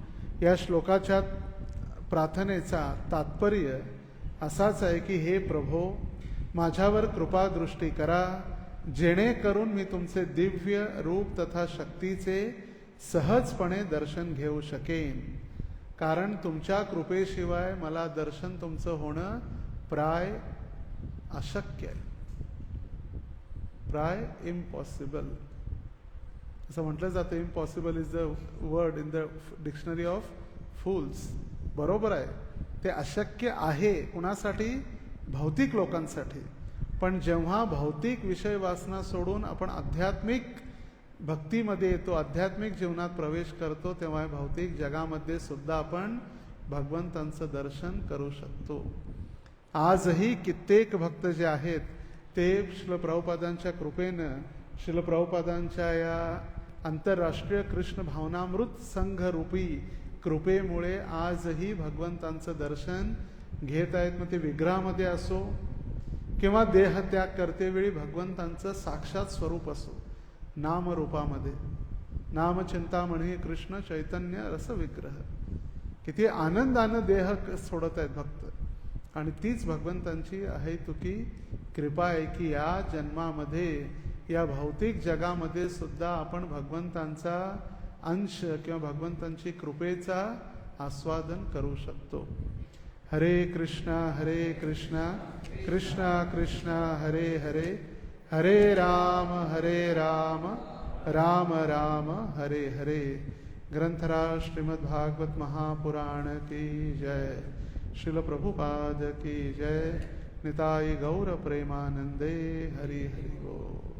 या श्लोकाच्या प्रार्थनेचा तात्पर्य असाच आहे की हे प्रभो, माझ्यावर कृपा दृष्टी करा, जेणेकरून मी तुमचे दिव्य रूप तथा शक्तीचे सहजपणे दर्शन घेऊ शकेन. कारण तुमच्या कृपेशिवाय मला दर्शन तुमचं होणं प्राय अशक्य आहे. अभिप्राय इम्पॉसिबल. असं म्हटलं जातं impossible is the word in the dictionary of fools. बरोबर आहे, ते अशक्य आहे कुणासाठी? भौतिक लोकांसाठी. पण जेव्हा भौतिक विषय वासना सोडून आपण आध्यात्मिक भक्तीमध्ये येतो, आध्यात्मिक जीवनात प्रवेश करतो, तेव्हा भौतिक जगामध्ये सुद्धा आपण भगवंतांचं दर्शन करू शकतो. आजही कित्येक भक्त जे आहेत ते श्रील प्रभुपादांच्या कृपेनं, श्रील प्रभुपादांच्या या आंतरराष्ट्रीय कृष्ण भावनामृत संघ रूपी कृपेमुळे आजही भगवंतांचं दर्शन घेत आहेत. मग ते विग्रहामध्ये असो किंवा देहत्याग करतेवेळी भगवंतांचं साक्षात स्वरूप असो, नामरूपामध्ये. नामचिंतामणी कृष्ण चैतन्य रस विग्रह. किती आनंदानं देह सोडत आहेत भक्त. आणि तीच भगवंतांची आहे तुकी कृपा आहे की या जन्मामध्ये, या भौतिक जगामध्ये सुद्धा आपण भगवंतांचा अंश किंवा भगवंतांची कृपेचा आस्वादन करू शकतो. हरे कृष्णा कृष्णा कृष्णा हरे हरे, हरे राम राम राम हरे हरे. ग्रंथराज श्रीमद्भागवत महापुराण की जय. श्रील प्रभुपाद की जय. निताई गौर प्रेमानंदे. हरि हरि बोल.